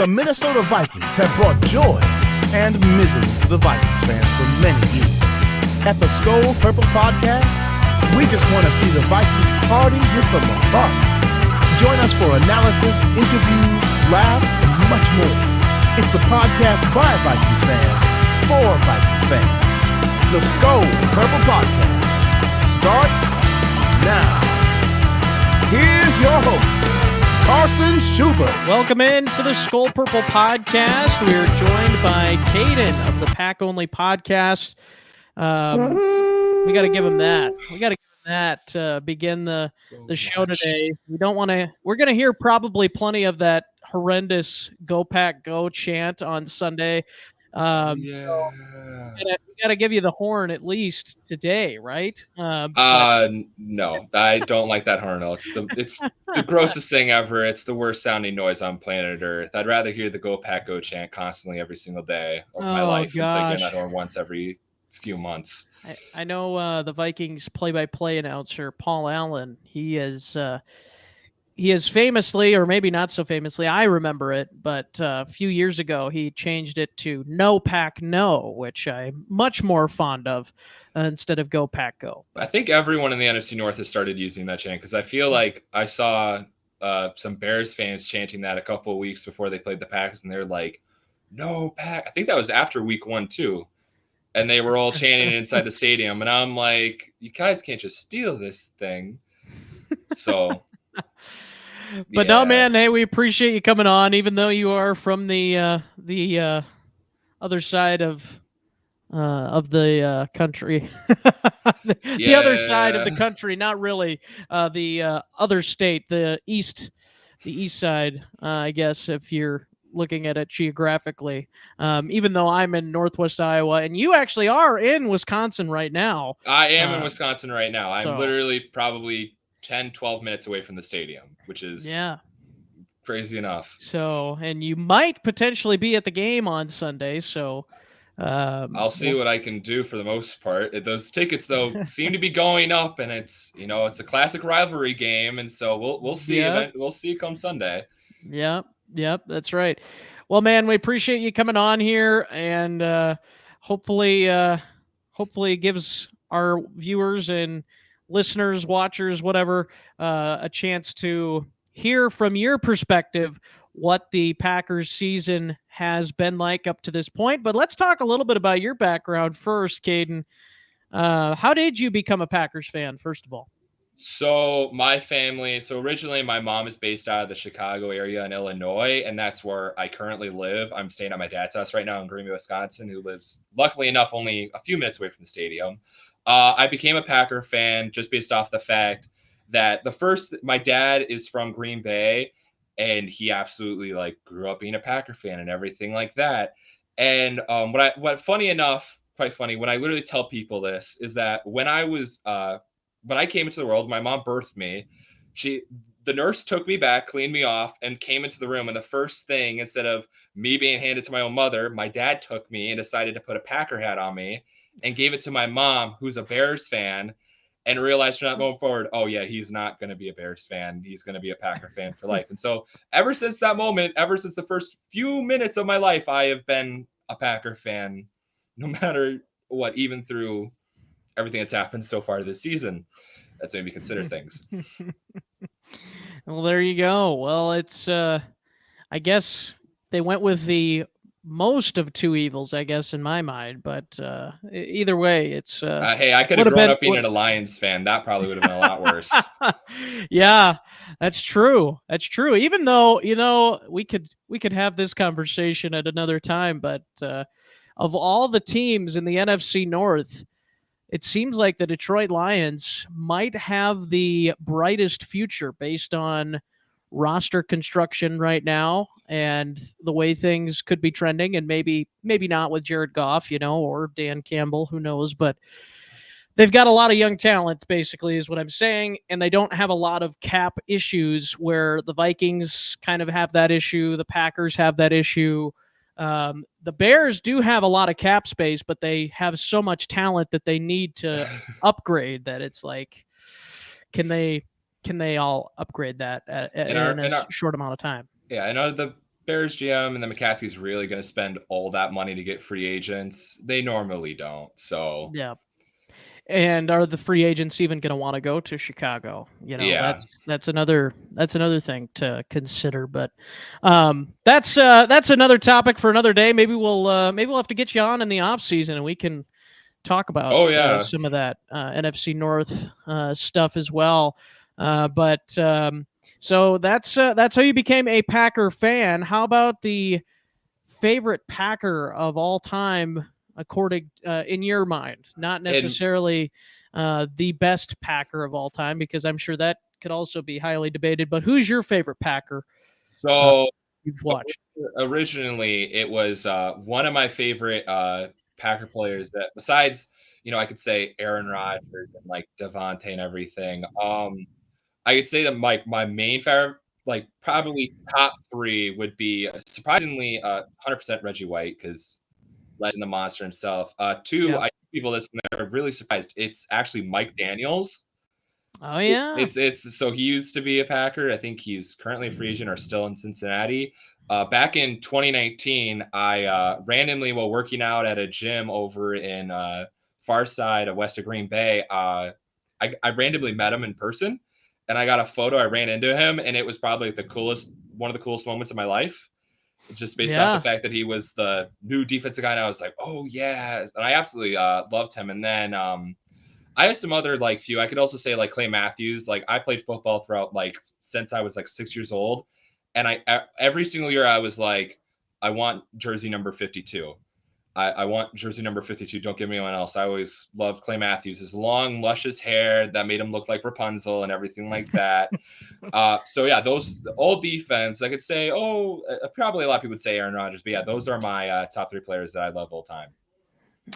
The Minnesota Vikings have brought joy and misery to the Vikings fans for many years. At the Skol Purple Podcast, we just want to see the Vikings party with the Lombardi. Join us for analysis, interviews, laughs, and much more. It's the podcast by Vikings fans for Vikings fans. The Skol Purple Podcast starts now. Here's your host, Carson Schubert. Welcome into the Skol Purple Podcast. We are joined by Caden of the Pack Only Podcast. We got to give him that. We got to give him that to begin the show today. We're going to hear probably plenty of that horrendous Go Pack Go chant on Sunday. So we got to give you the horn at least today, right? No, I don't like that horn. It's the grossest thing ever. It's the worst sounding noise on planet Earth. I'd rather hear the Go Pack Go chant constantly every single day of my life instead of hearing that horn once every few months. I know the Vikings play-by-play announcer Paul Allen. He is famously, or maybe not so famously, I remember it, but a few years ago he changed it to No Pack No, which I'm much more fond of instead of Go Pack Go. I think everyone in the NFC North has started using that chant because I feel like I saw some Bears fans chanting that a couple of weeks before they played the Packers, and they're like, "No Pack." I think that was after week 1 too, and they were all chanting inside the stadium, and I'm like, "You guys can't just steal this thing." So. But no, man, hey, we appreciate you coming on, even though you are from the other side of the country. The other side of the country, not really the other state, the east side, I guess, if you're looking at it geographically. Even though I'm in Northwest Iowa, and you actually are in Wisconsin right now. I am in Wisconsin right now. I'm literally probably 10, 12 minutes away from the stadium, which is crazy enough. So, and you might potentially be at the game on Sunday. So, I'll see what I can do for the most part. Those tickets, though, seem to be going up, and it's a classic rivalry game, and so we'll see. We'll see come Sunday. Yep, that's right. Well, man, we appreciate you coming on here, and hopefully it gives our viewers and listeners, watchers, whatever, a chance to hear from your perspective what the Packers season has been like up to this point. But let's talk a little bit about your background first, Caden. How did you become a Packers fan, first of all? So originally my mom is based out of the Chicago area in Illinois, and that's where I currently live. I'm staying at my dad's house right now in Green Bay, Wisconsin, who lives, luckily enough, only a few minutes away from the stadium. I became a Packer fan just based off the fact that my dad is from Green Bay, and he absolutely grew up being a Packer fan and everything like that. And quite funny, when I literally tell people this, is that when I came into the world, my mom birthed me. The nurse took me back, cleaned me off, and came into the room. And the first thing, instead of me being handed to my own mother, my dad took me and decided to put a Packer hat on me and gave it to my mom, who's a Bears fan, and realized from that moment forward, oh yeah, he's not going to be a Bears fan. He's going to be a Packer fan for life. And so ever since that moment, ever since the first few minutes of my life, I have been a Packer fan, no matter what, even through everything that's happened so far this season. That's made me consider things. Well, there you go. Well, it's, I guess they went with the most of two evils, I guess, in my mind. But either way, it's... hey, I could have grown up being an Lions fan. That probably would have been a lot worse. Yeah, that's true. That's true. Even though, we could have this conversation at another time, but of all the teams in the NFC North, it seems like the Detroit Lions might have the brightest future based on roster construction right now and the way things could be trending, and maybe not with Jared Goff, or Dan Campbell, who knows, but they've got a lot of young talent, basically, is what I'm saying, and they don't have a lot of cap issues where the Vikings kind of have that issue, the Packers have that issue. The Bears do have a lot of cap space, but they have so much talent that they need to upgrade that it's like, can they all upgrade that in a short amount of time? Yeah, I know Bears GM and the McCaskey's really going to spend all that money to get free agents. They normally don't. So Yeah. And are the free agents even going to want to go to Chicago? yeah. That's another thing to consider. But that's another topic for another day. Maybe we'll have to get you on in the off season and we can talk about Oh yeah. some of that NFC North stuff as well. So that's how you became a Packer fan. How about the favorite Packer of all time, according in your mind? Not And necessarily the best Packer of all time, because I'm sure that could also be highly debated. But who's your favorite Packer so you've watched? originally it was one of my favorite Packer players that besides, I could say Aaron Rodgers and like Devontae and everything. I could say that my main favorite, like probably top three, would be surprisingly 100% Reggie White because legend, the monster himself. Two, Yeah. I people listening are really surprised. It's actually Mike Daniels. Oh yeah. It's so he used to be a Packer. I think he's currently a free agent or still in Cincinnati. Back in 2019, I randomly, while working out at a gym over in far side of west of Green Bay, I randomly met him in person, and I got a photo. I ran into him, and it was probably one of the coolest moments of my life, just based off the Yeah. fact that he was the new defensive guy. And I was like, oh yeah, and I absolutely loved him. And then I have some other like few. I could also say like Clay Matthews. Like I played football throughout like since I was like 6 years old, and every single year I was like, I want jersey number 52. I want jersey number 52. Don't give me anyone else. I always loved Clay Matthews. His long, luscious hair that made him look like Rapunzel and everything like that. So yeah, those all defense. I could say, probably a lot of people would say Aaron Rodgers, but yeah, those are my top three players that I love all time.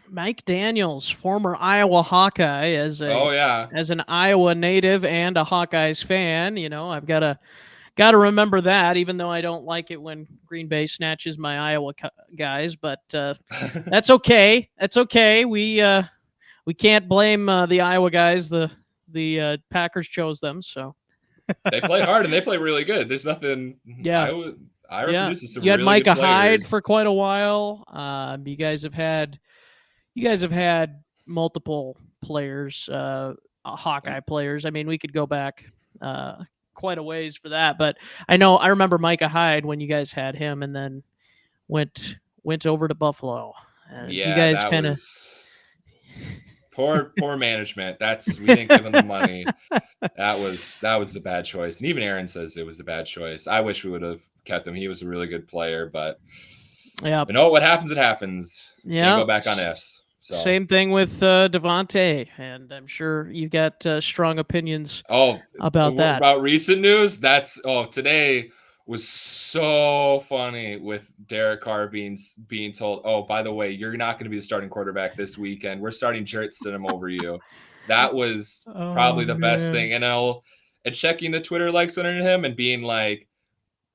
Mike Daniels, former Iowa Hawkeye, Oh yeah. as an Iowa native and a Hawkeyes fan, I've got to remember that, even though I don't like it when Green Bay snatches my Iowa guys. But that's okay. That's okay. We can't blame the Iowa guys. The Packers chose them, so They play hard and they play really good. There's nothing. yeah, Iowa yeah. produces some You had really good Micah Hyde players. for quite a while. You guys have had multiple players, Hawkeye players. I mean, we could go back quite a ways for that, but I remember Micah Hyde when you guys had him, and then went over to Buffalo, and you Yeah, guys that kind of was poor management. We didn't give him the money. That was a bad choice. And even Aaron says it was a bad choice. I wish we would have kept him. He was a really good player, but yeah, what happens, it happens. Can't yeah. go back on ifs. So Same thing with Devontae, and I'm sure you've got strong opinions about that. about recent news, today was so funny with Derek Carr being told, oh, by the way, you're not going to be the starting quarterback this weekend. We're starting Jarrett Stidham over you. That was Oh probably the best man. thing. And checking the Twitter likes under him and being like,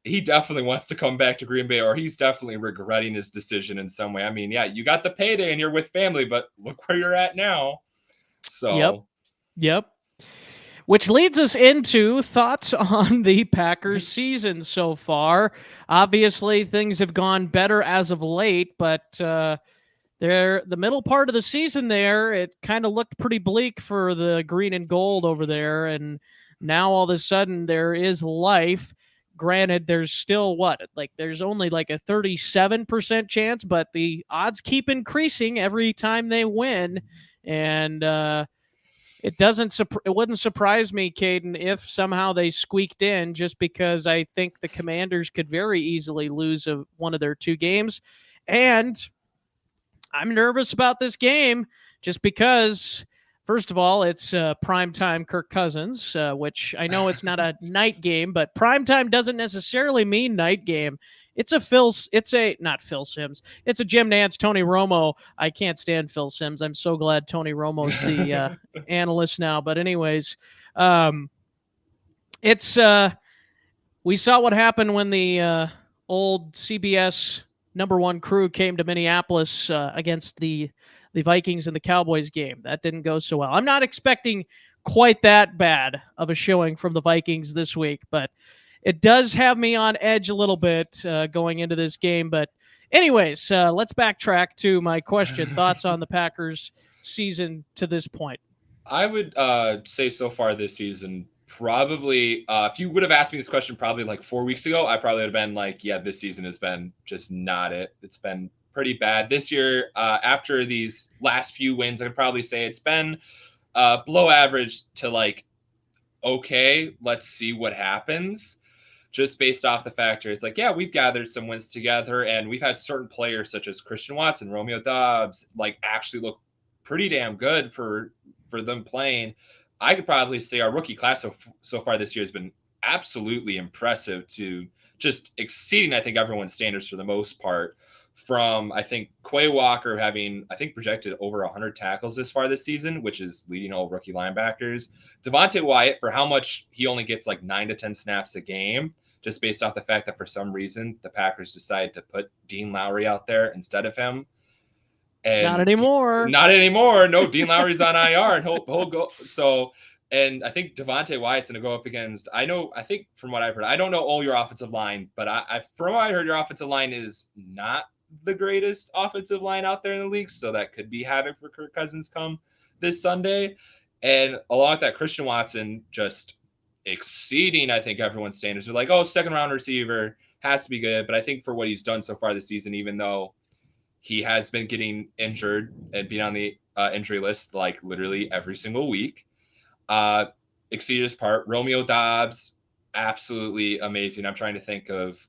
he definitely wants to come back to Green Bay, or he's definitely regretting his decision in some way. I mean, yeah, you got the payday and you're with family, but look where you're at now. Yep. So Yep. Which leads us into thoughts on the Packers season so far. Obviously, things have gone better as of late, but the middle part of the season there, it kind of looked pretty bleak for the green and gold over there. And now all of a sudden there is life. Granted, there's still there's only like a 37% chance, but the odds keep increasing every time they win. And it wouldn't surprise me, Caden, if somehow they squeaked in, just because I think the Commanders could very easily lose one of their two games. And I'm nervous about this game just because, first of all, it's primetime Kirk Cousins, which I know it's not a night game, but primetime doesn't necessarily mean night game. It's not Phil Simms. It's a Jim Nantz, Tony Romo. I can't stand Phil Simms. I'm so glad Tony Romo's the analyst now. But anyways, it's we saw what happened when the old CBS #1 crew came to Minneapolis against the Vikings and the Cowboys game. That didn't go so well. I'm not expecting quite that bad of a showing from the Vikings this week, but it does have me on edge a little bit going into this game. But anyways, let's backtrack to my question. Thoughts on the Packers season to this point? I would say so far this season, probably, if you would have asked me this question probably like 4 weeks ago, I probably would have been like, yeah, this season has been just not it. It's been pretty bad. This year, after these last few wins, I could probably say it's been below average to like, okay, let's see what happens. Just based off the factor, it's like, yeah, we've gathered some wins together, and we've had certain players such as Christian Watson, Romeo Dobbs, like actually look pretty damn good for them playing. I could probably say our rookie class so far this year has been absolutely impressive, to just exceeding, I think, everyone's standards for the most part. From, I think, Quay Walker having, I think, projected over 100 tackles this far this season, which is leading all rookie linebackers. Devontae Wyatt, for how much he only gets like 9 to 10 snaps a game, just based off the fact that for some reason the Packers decided to put Dean Lowry out there instead of him. And Not anymore. Not anymore. No, Dean Lowry's on IR, and he'll go. So, and I think Devontae Wyatt's going to go up against. I think from what I've heard, I don't know all your offensive line, but I from what I heard, your offensive line is not the greatest offensive line out there in the league. So that could be havoc for Kirk Cousins come this Sunday. And along with that, Christian Watson just exceeding, I think, everyone's standards. They're like, oh, second round receiver has to be good. But I think for what he's done so far this season, even though he has been getting injured and being on the injury list like literally every single week, exceeded his part. Romeo Dobbs, absolutely amazing. I'm trying to think of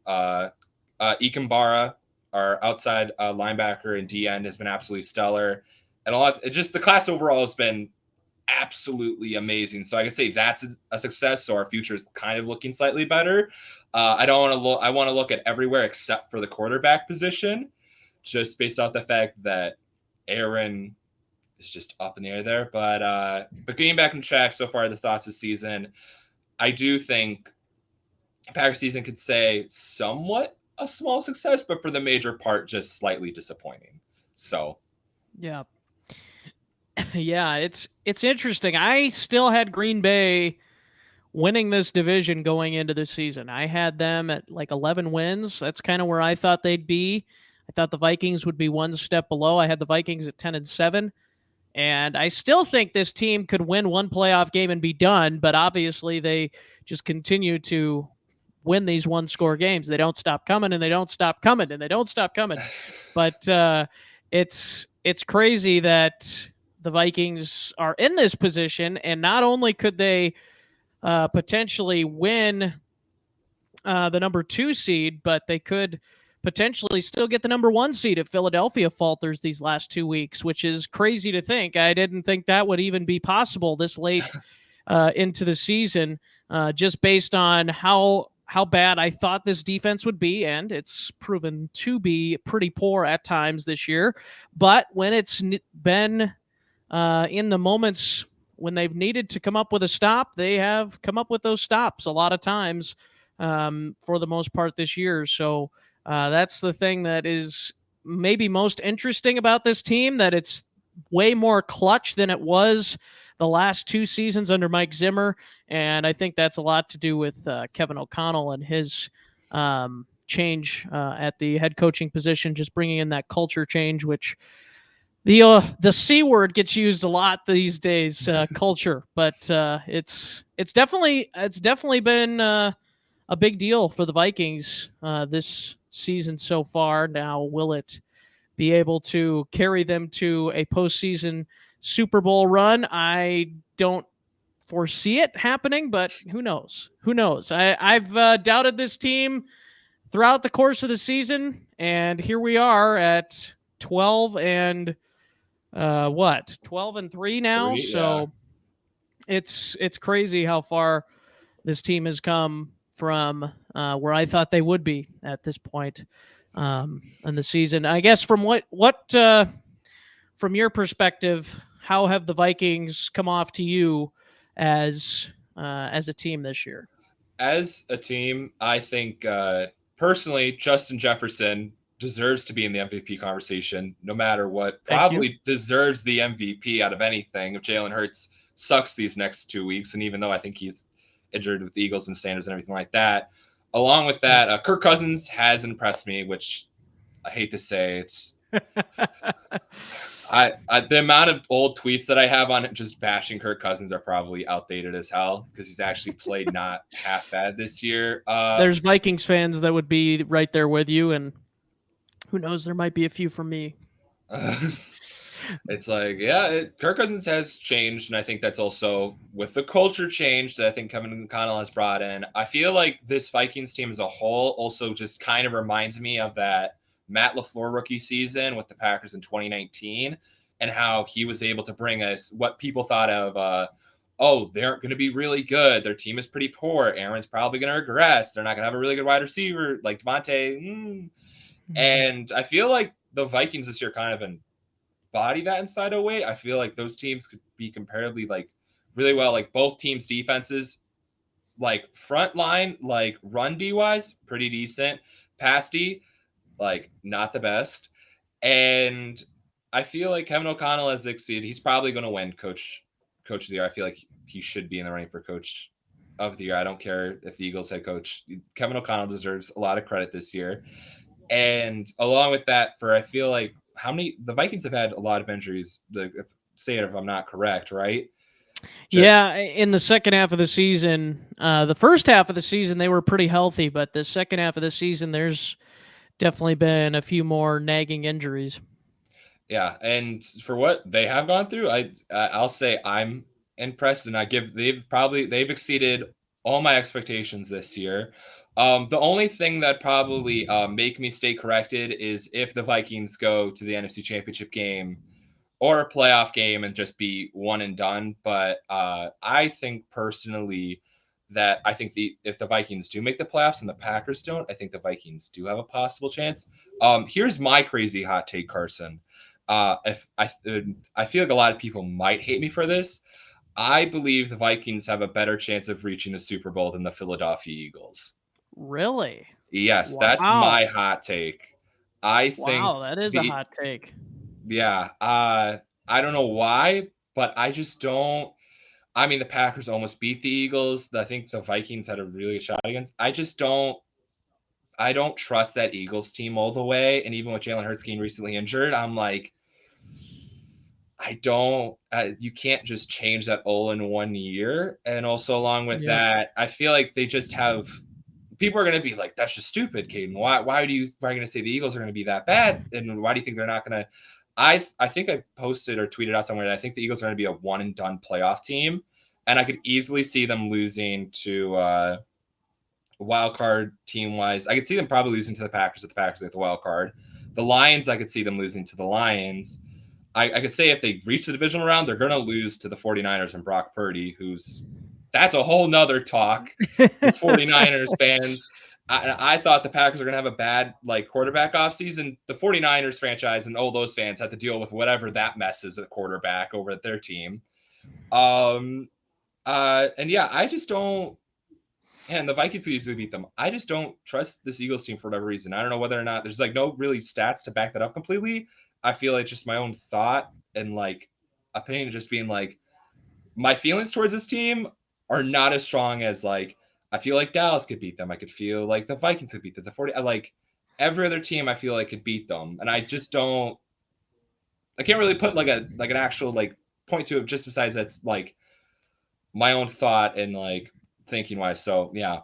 Ikambara, our outside linebacker and DN, has been absolutely stellar. And just the class overall has been absolutely amazing. So I can say that's a success. So our future is kind of looking slightly better. I want to look at everywhere except for the quarterback position, just based off the fact that Aaron is just up in the air there. But getting back on track so far, the thoughts this season, I do think Packers season could say somewhat a small success, but for the major part, just slightly disappointing. So, yeah. Yeah, it's interesting. I still had Green Bay winning this division going into the season. I had them at like 11 wins. That's kind of where I thought they'd be. I thought the Vikings would be one step below. I had the Vikings at 10-7. And I still think this team could win one playoff game and be done, but obviously they just continue to win these one-score games. They don't stop coming, and they don't stop coming, and they don't stop coming. But it's crazy that the Vikings are in this position, and not only could they potentially win the number 2 seed, but they could potentially still get the number 1 seed if Philadelphia falters these last 2 weeks, which is crazy to think. I didn't think that would even be possible this late into the season, just based on how bad I thought this defense would be, and it's proven to be pretty poor at times this year. But when it's been in the moments when they've needed to come up with a stop, they have come up with those stops a lot of times for the most part this year. So that's the thing that is maybe most interesting about this team, that it's way more clutch than it was the last 2 seasons under Mike Zimmer. And I think that's a lot to do with Kevin O'Connell and his change at the head coaching position, just bringing in that culture change, which the C word gets used a lot these days, culture, but it's definitely been a big deal for the Vikings this season so far. Now, will it be able to carry them to a postseason Super Bowl run? I don't foresee it happening, but who knows? Who knows? I've doubted this team throughout the course of the season, and here we are at 12 and 12-3 now. 3, so it's crazy how far this team has come from where I thought they would be at this point in the season. I guess from from your perspective, how have the Vikings come off to you as a team this year? As a team, I think personally, Justin Jefferson deserves to be in the MVP conversation no matter what. Probably deserves the MVP out of anything if Jalen Hurts sucks these next 2 weeks. And even though I think he's injured with the Eagles and Standards and everything like that, along with that, Kirk Cousins has impressed me, which I hate to say. It's the amount of old tweets that I have on it just bashing Kirk Cousins are probably outdated as hell because he's actually played not half bad this year. There's Vikings fans that would be right there with you, and who knows, there might be a few from me. It's like, yeah, Kirk Cousins has changed, and I think that's also with the culture change that I think Kevin O'Connell has brought in. I feel like this Vikings team as a whole also just kind of reminds me of that Matt LaFleur rookie season with the Packers in 2019 and how he was able to bring us what people thought of, oh, they're going to be really good. Their team is pretty poor. Aaron's probably going to regress. They're not going to have a really good wide receiver like Devontae. And I feel like the Vikings this year kind of embody that inside a way. I feel like those teams could be comparatively like really well. Like both teams' defenses, like front line, like run D wise, pretty decent. Pass D, like not the best. And I feel like Kevin O'Connell has exceeded. He's probably going to win coach of the year. I feel like he should be in the running for coach of the year. I don't care if the Eagles head coach. Kevin O'Connell deserves a lot of credit this year. And along with that, I feel like the Vikings have had a lot of injuries. Say it if I'm not correct, right? Yeah, in the second half of the season, the first half of the season they were pretty healthy, but the second half of the season there's definitely been a few more nagging injuries. Yeah, and for what they have gone through, I'll say I'm impressed, and they've exceeded all my expectations this year. The only thing that probably make me stay corrected is if the Vikings go to the NFC Championship game or a playoff game and just be one and done. But I think personally that if the Vikings do make the playoffs and the Packers don't, I think the Vikings do have a possible chance. Here's my crazy hot take, Carson. If I feel like a lot of people might hate me for this. I believe the Vikings have a better chance of reaching the Super Bowl than the Philadelphia Eagles. Really? Yes, Wow. That's my hot take. I think that is a hot take. Yeah. I don't know why, but I just don't. I mean, the Packers almost beat the Eagles. I think the Vikings had a really good shot against. I don't trust that Eagles team all the way. And even with Jalen Hurts getting recently injured, I'm like, I don't. You can't just change that all in 1 year. And also, along with that, I feel like they just have. People are going to be like, "That's just stupid, Caden. Why are you going to say the Eagles are going to be that bad? And why do you think they're not going to?" I think I posted or tweeted out somewhere that I think the Eagles are going to be a one and done playoff team, and I could easily see them losing to wild card team wise. I could see them probably losing to the Packers if the Packers get the wild card. The Lions, I could see them losing to the Lions. I could say if they reach the divisional round, they're going to lose to the 49ers and Brock Purdy, that's a whole nother talk. The 49ers fans. I thought the Packers are going to have a bad quarterback offseason. The 49ers franchise and all those fans had to deal with whatever that mess is at quarterback over at their team. And yeah, I just don't. And the Vikings could easily beat them. I just don't trust this Eagles team for whatever reason. I don't know whether or not there's no really stats to back that up completely. I feel like just my own thought and opinion just being my feelings towards this team are not as strong as I feel like Dallas could beat them. I could feel like the Vikings could beat them. The 40, every other team I feel like could beat them. And I just don't. I can't really put an actual point to it just besides that's my own thought and thinking wise. So yeah.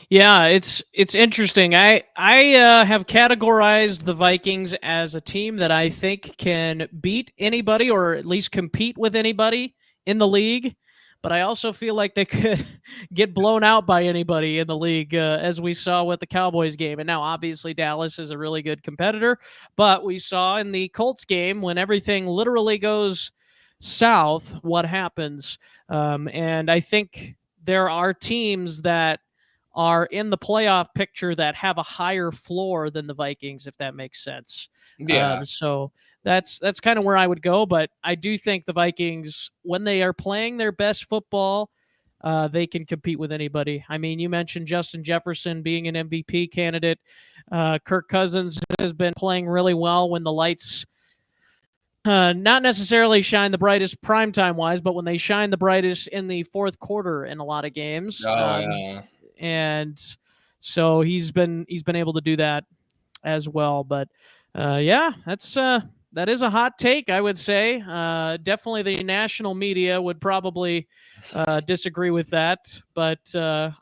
Yeah, it's interesting. I have categorized the Vikings as a team that I think can beat anybody or at least compete with anybody in the league. But I also feel like they could get blown out by anybody in the league, as we saw with the Cowboys game. And now, obviously, Dallas is a really good competitor. But we saw in the Colts game when everything literally goes south, what happens. And I think there are teams that are in the playoff picture that have a higher floor than the Vikings, if that makes sense. Yeah. So that's kind of where I would go. But I do think the Vikings, when they are playing their best football, they can compete with anybody. I mean, you mentioned Justin Jefferson being an MVP candidate. Kirk Cousins has been playing really well when the lights not necessarily shine the brightest primetime wise, but when they shine the brightest in the fourth quarter in a lot of games. Oh, yeah. and so he's been able to do that as well. But yeah, that is a hot take, I would say. Definitely the national media would probably disagree with that, but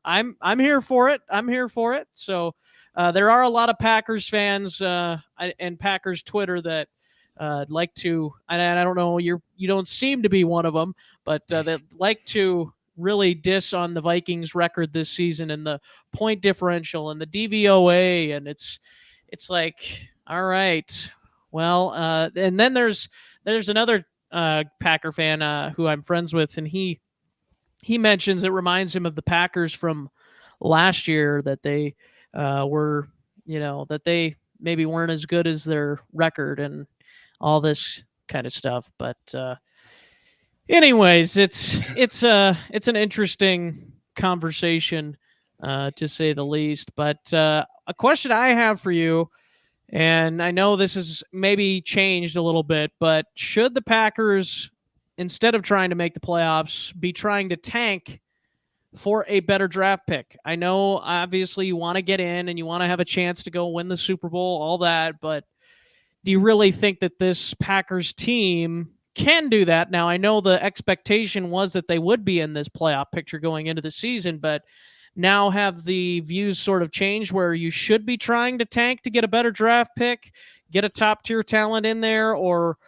I'm here for it. I'm here for it. So there are a lot of Packers fans and Packers Twitter that like to, and I don't know, you don't seem to be one of them, but that like to really diss on the Vikings record this season and the point differential and the DVOA, and it's like, all right, well, and then there's another Packer fan who I'm friends with, and he mentions it reminds him of the Packers from last year, that they were, that they maybe weren't as good as their record and all this kind of stuff. But anyways, it's an interesting conversation to say the least. But a question I have for you, and I know this has maybe changed a little bit, but should the Packers, instead of trying to make the playoffs, be trying to tank for a better draft pick? I know obviously you want to get in and you want to have a chance to go win the Super Bowl, all that, but do you really think that this Packers team can do that? Now, I know the expectation was that they would be in this playoff picture going into the season, but now have the views sort of changed where you should be trying to tank to get a better draft pick, get a top tier talent in there? Or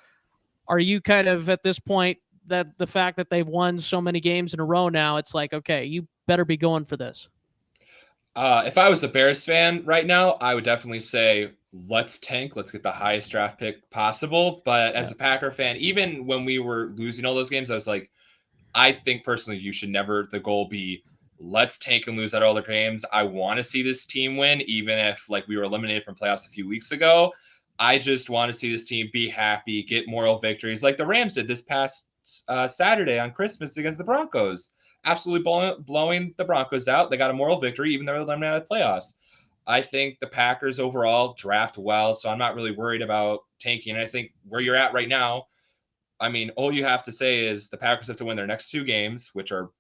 are you kind of at this point, that the fact that they've won so many games in a row now, it's like, okay, you better be going for this? If I was a Bears fan right now, I would definitely say, let's tank. Let's get the highest draft pick possible. But as a Packer fan, even when we were losing all those games, I was like, I think personally, you should never, the goal be, let's tank and lose at all the games. I want to see this team win, even if like we were eliminated from playoffs a few weeks ago. I just want to see this team be happy, get moral victories like the Rams did this past Saturday on Christmas against the Broncos. Absolutely blowing the Broncos out. They got a moral victory, even though they're eliminated out of playoffs. I think the Packers overall draft well, so I'm not really worried about tanking. I think where you're at right now, I mean, all you have to say is the Packers have to win their next 2 games, which are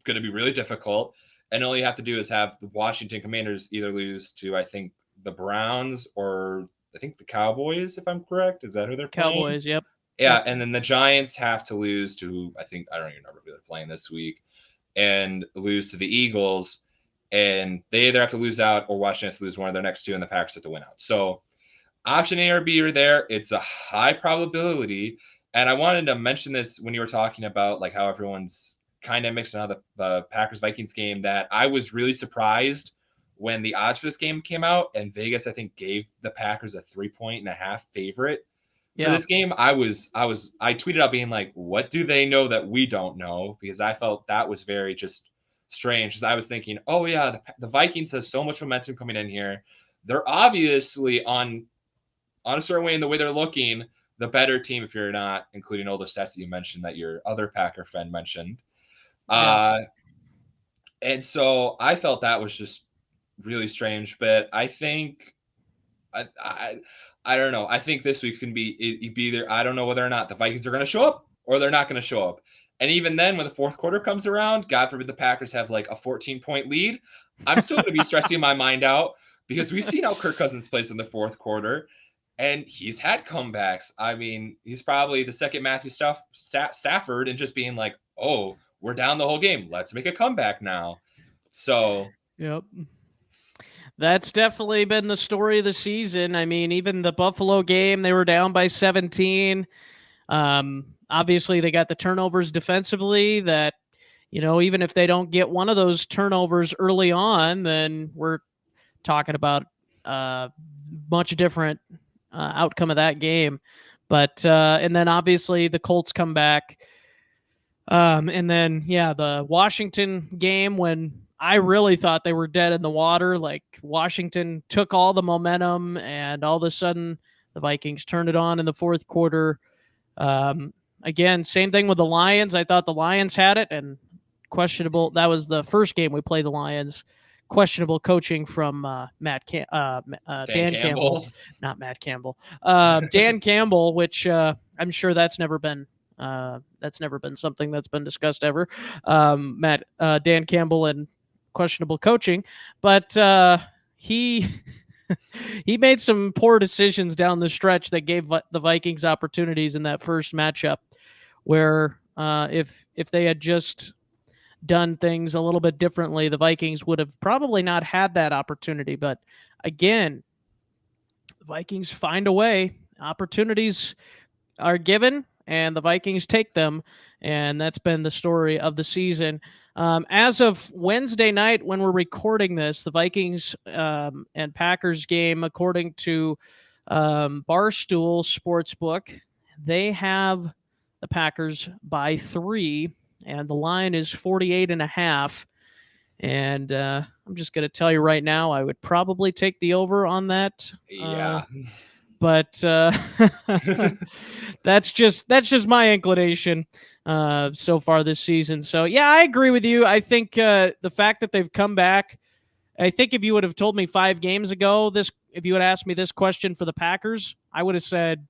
going to be really difficult. And all you have to do is have the Washington Commanders either lose to, I think, the Browns or I think the Cowboys, if I'm correct. Is that who they're playing? Cowboys, yep. Yeah, Yep. and then the Giants have to lose to, I think, I don't even remember who they're playing this week, and lose to the Eagles. And they either have to lose out or Washington has to lose one of their next 2, and the Packers have to win out. So option A or B are there. It's a high probability. And I wanted to mention this when you were talking about like how everyone's kind of mixing out the Packers-Vikings game, that I was really surprised when the odds for this game came out, and Vegas, I think, gave the Packers a 3.5 favorite for this game. I tweeted out being like, what do they know that we don't know? Because I felt that was very just strange. Because I was thinking, oh yeah, the Vikings have so much momentum coming in here. They're obviously on a certain way in the way they're looking, the better team, if you're not including all the stats that you mentioned that your other Packer friend mentioned. And so I felt that was just really strange. But I think I don't know. I think this week can be either, I don't know whether or not the Vikings are going to show up or they're not going to show up. And even then, when the fourth quarter comes around, God forbid the Packers have like a 14-point lead, I'm still going to be stressing my mind out, because we've seen how Kirk Cousins plays in the fourth quarter, and he's had comebacks. I mean, he's probably the second Matthew Stafford, and just being like, oh, we're down the whole game. Let's make a comeback now. So, yep. That's definitely been the story of the season. I mean, even the Buffalo game, they were down by 17. Obviously, they got the turnovers defensively that, even if they don't get one of those turnovers early on, then we're talking about a much different outcome of that game. But and then obviously the Colts come back. And then, the Washington game, when I really thought they were dead in the water, like Washington took all the momentum and all of a sudden the Vikings turned it on in the fourth quarter. Again, same thing with the Lions. I thought the Lions had it, and questionable. That was the first game we played the Lions. Questionable coaching from Dan Campbell, not Matt Campbell. Dan Campbell, which I'm sure that's never been something that's been discussed ever. Dan Campbell and questionable coaching, but he he made some poor decisions down the stretch that gave the Vikings opportunities in that first matchup, where if they had just done things a little bit differently, the Vikings would have probably not had that opportunity. But again, the Vikings find a way. Opportunities are given, and the Vikings take them, and that's been the story of the season. As of Wednesday night, when we're recording this, the Vikings and Packers game, according to Barstool Sportsbook, they have the Packers by 3, and the line is 48.5. And I'm just going to tell you right now, I would probably take the over on that. Yeah. But that's just my inclination so far this season. So yeah, I agree with you. I think the fact that they've come back, I think if you would have told me 5 games ago if you had asked me this question for the Packers, I would have said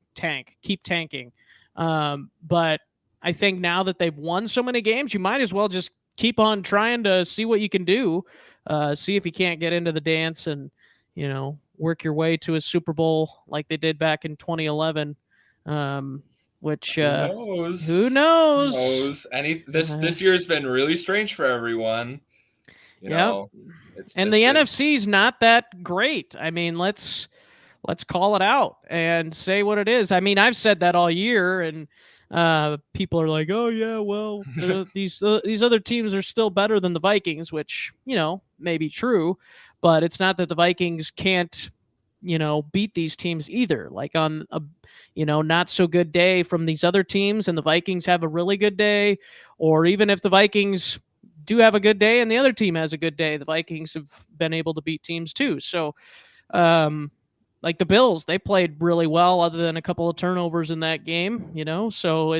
keep tanking. But I think now that they've won so many games, you might as well just keep on trying to see what you can do, see if you can't get into the dance and, work your way to a Super Bowl like they did back in 2011, which Who knows? Who knows? This year has been really strange for everyone. The NFC's not that great. I mean, let's call it out and say what it is. I mean, I've said that all year, and people are like, "Oh yeah, well, these other teams are still better than the Vikings," which may be true, but it's not that the Vikings can't beat these teams either. Like on a not so good day from these other teams, and the Vikings have a really good day, or even if the Vikings do have a good day and the other team has a good day, the Vikings have been able to beat teams too. So, like the Bills, they played really well other than a couple of turnovers in that game, so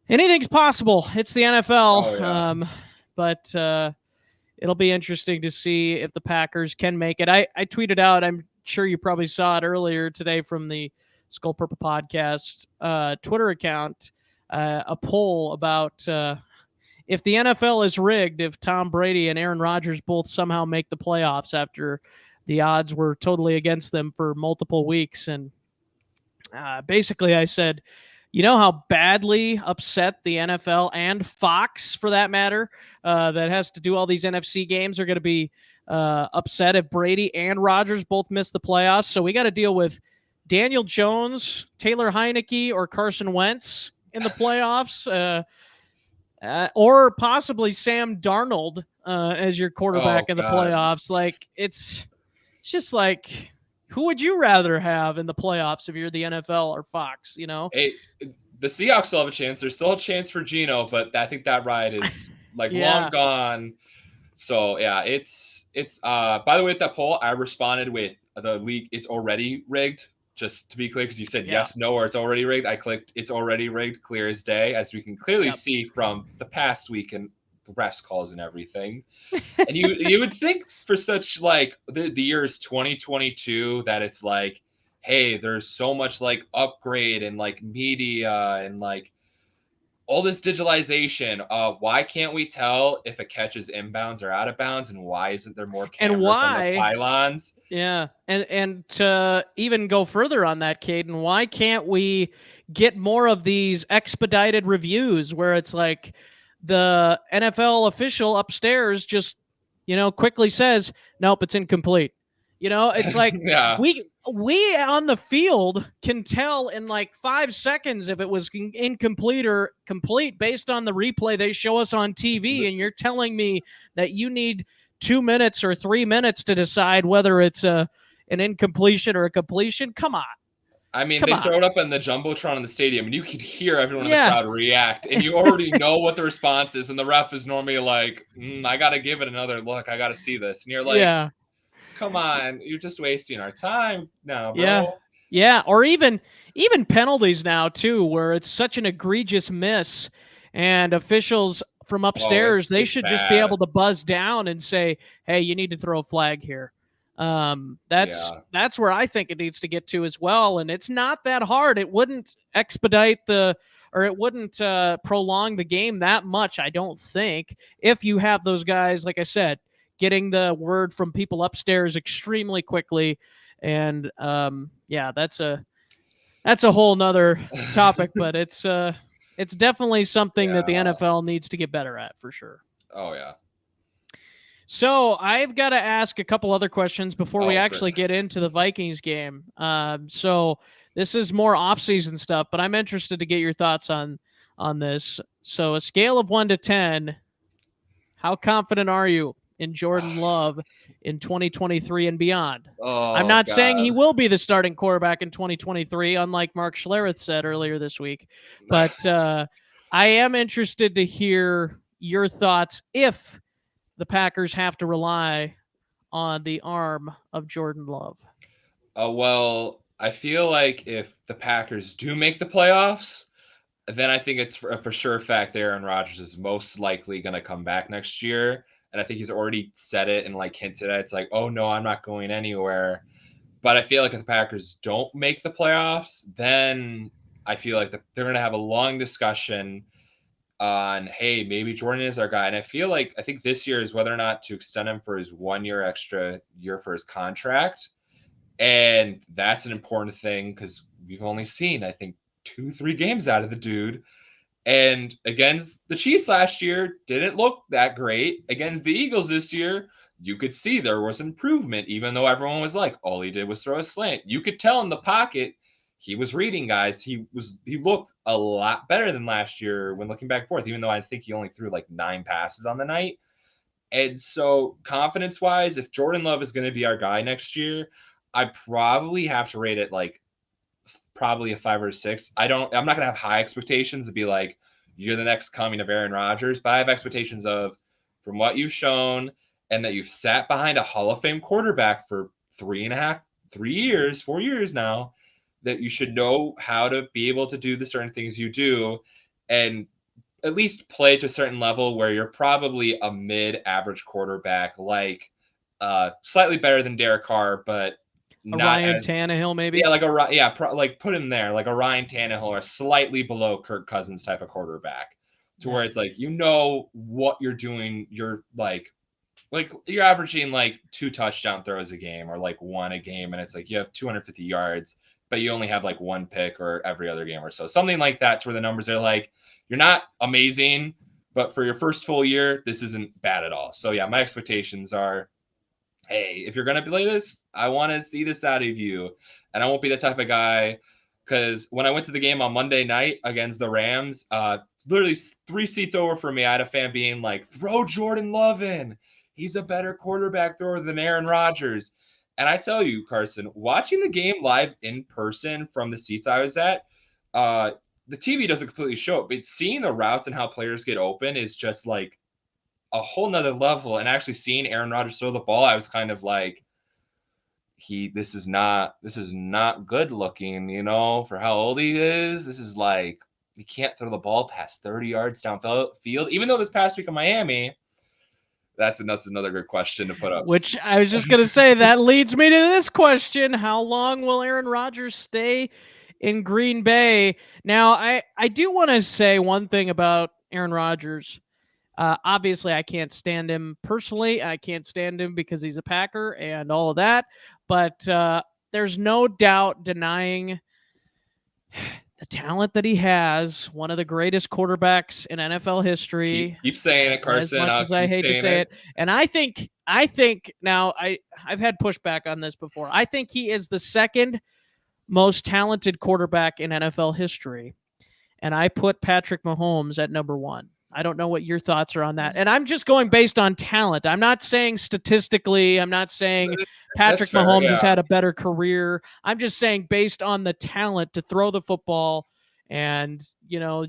anything's possible. It's the NFL. Oh, yeah. But it'll be interesting to see if the Packers can make it. I tweeted out, I'm sure you probably saw it earlier today from the Skol Purple Podcast Twitter account, a poll about if the NFL is rigged, if Tom Brady and Aaron Rodgers both somehow make the playoffs after the odds were totally against them for multiple weeks. And basically I said, how badly upset the NFL and Fox, for that matter, that has to do all these NFC games, are going to be upset if Brady and Rodgers both miss the playoffs. So we got to deal with Daniel Jones, Taylor Heineke, or Carson Wentz in the playoffs. Or possibly Sam Darnold as your quarterback in the playoffs. Like, it's just like, who would you rather have in the playoffs if you're the NFL or Fox? Hey, the Seahawks still have a chance. There's still a chance for Geno, but I think that ride is long gone. So yeah, it's by the way, with that poll, I responded with the league. It's already rigged. Just to be clear, because you said yes, no, or it's already rigged. I clicked it's already rigged, clear as day, as we can clearly see from the past week and the refs calls and everything. And you would think for such the year is 2022 that it's like, hey, there's so much upgrade and media and all this digitalization. Why can't we tell if a catch is inbounds or out of bounds, and why isn't there more cameras on the pylons? Yeah, and to even go further on that, Caden, why can't we get more of these expedited reviews where it's like the NFL official upstairs just quickly says, nope, it's incomplete. It's like we on the field can tell in 5 seconds if it was incomplete or complete based on the replay they show us on TV. And you're telling me that you need 2 minutes or 3 minutes to decide whether it's an incompletion or a completion? Come on. I mean, they throw it up on the Jumbotron in the stadium, and you can hear everyone in the crowd react, and you already know what the response is, and the ref is normally like, I got to give it another look. I got to see this. And you're like, come on, you're just wasting our time now, bro. Yeah, or even penalties now, too, where it's such an egregious miss, and officials from upstairs, they should just be able to buzz down and say, hey, you need to throw a flag here. That's where I think it needs to get to as well, and it's not that hard. It wouldn't expedite or it wouldn't prolong the game that much, I don't think, if you have those guys, like I said, getting the word from people upstairs extremely quickly. And yeah, that's a whole nother topic, but it's definitely something that the Yeah. NFL needs to get better at for sure. Oh yeah. So I've got to ask a couple other questions before we Oh, actually great. get into the Vikings game. So this is more off-season stuff, but I'm interested to get your thoughts on this. So a scale of 1 to 10, how confident are you in Jordan Love in 2023 and beyond? I'm Oh not saying he God. will be the starting quarterback in 2023, unlike Mark Schlereth said earlier this week, but I am interested to hear your thoughts if the Packers have to rely on the arm of Jordan Love. Well, I feel like if the Packers do make the playoffs, then I think it's for sure fact that Aaron Rodgers is most likely going to come back next year. And I think he's already said it and like hinted at it. It's like, oh no, I'm not going anywhere. But I feel like if the Packers don't make the playoffs, then I feel like they're going to have a long discussion on, hey, maybe Jordan is our guy. And I think this year is whether or not to extend him for his 1 year extra year for his contract. And that's an important thing because we've only seen, I think, 2-3 games out of the dude. And against the Chiefs last year, didn't look that great. Against the Eagles this year, you could see there was improvement, even though everyone was like, all he did was throw a slant. You could tell in the pocket he was reading guys. He looked a lot better than last year when looking back and forth, even though I think he only threw like 9 passes on the night. And so confidence wise, if Jordan Love is going to be our guy next year, I probably have to rate it like probably a 5 or a 6. I'm not going to have high expectations to be like, you're the next coming of Aaron Rodgers, but I have expectations of, from what you've shown and that you've sat behind a Hall of Fame quarterback for 4 years now, that you should know how to be able to do the certain things you do and at least play to a certain level where you're probably a mid-average quarterback, like slightly better than Derek Carr, but A not Ryan as Tannehill, maybe? yeah, like put him there, like a Ryan Tannehill or slightly below Kirk Cousins type of quarterback, to where it's like what you're doing. You're like you're averaging like 2 touchdown throws a game or like 1 a game, and it's like you have 250 yards, but you only have like 1 pick or every other game or so, something like that, to where the numbers are like you're not amazing, but for your first full year, this isn't bad at all. So yeah, my expectations are, hey, if you're going to play this, I want to see this out of you. And I won't be the type of guy, because when I went to the game on Monday night against the Rams, literally 3 seats over from me, I had a fan being like, throw Jordan Love in. He's a better quarterback thrower than Aaron Rodgers. And I tell you, Carson, watching the game live in person from the seats I was at, the TV doesn't completely show it, but seeing the routes and how players get open is just like a whole nother level. And actually seeing Aaron Rodgers throw the ball, I was kind of like, this is not good looking, for how old he is. This is like, he can't throw the ball past 30 yards downfield, even though this past week in Miami, that's another good question to put up. Which I was just going to say, that leads me to this question. How long will Aaron Rodgers stay in Green Bay? Now, I do want to say one thing about Aaron Rodgers. Obviously, I can't stand him personally. I can't stand him because he's a Packer and all of that. But there's no doubt denying the talent that he has. One of the greatest quarterbacks in NFL history. Keep saying it, Carson. As much as I hate to say it. And I think now I've had pushback on this before. I think he is the second most talented quarterback in NFL history. And I put Patrick Mahomes at number 1. I don't know what your thoughts are on that. And I'm just going based on talent. I'm not saying statistically. I'm not saying Patrick Mahomes has had a better career. I'm just saying based on the talent to throw the football and,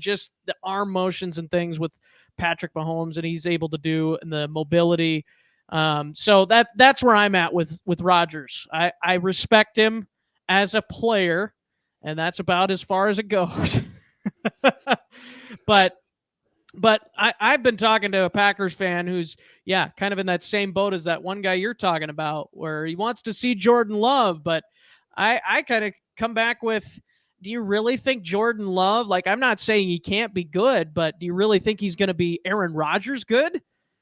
just the arm motions and things with Patrick Mahomes and he's able to do, and the mobility. So that's where I'm at with Rodgers. I respect him as a player, and that's about as far as it goes. But I've been talking to a Packers fan who's, kind of in that same boat as that one guy you're talking about, where he wants to see Jordan Love. But I kind of come back with, do you really think Jordan Love, like, I'm not saying he can't be good, but do you really think he's going to be Aaron Rodgers good?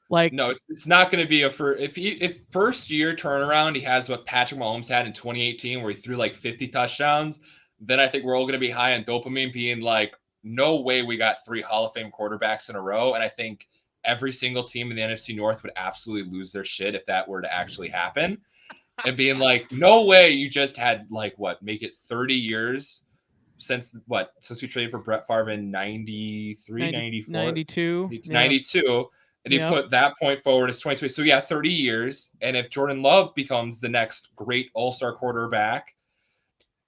Like, No, it's not going to be if first year turnaround he has what Patrick Mahomes had in 2018 where he threw like 50 touchdowns, then I think we're all going to be high on dopamine being like, no way we got 3 Hall of Fame quarterbacks in a row. And I think every single team in the NFC North would absolutely lose their shit if that were to actually happen. And being like, no way you just had like what, make it 30 years since we traded for Brett Favre in 93, 94? 92. It's Yeah. 92. And you put that point forward as 2020. So yeah, 30 years. And if Jordan Love becomes the next great all-star quarterback,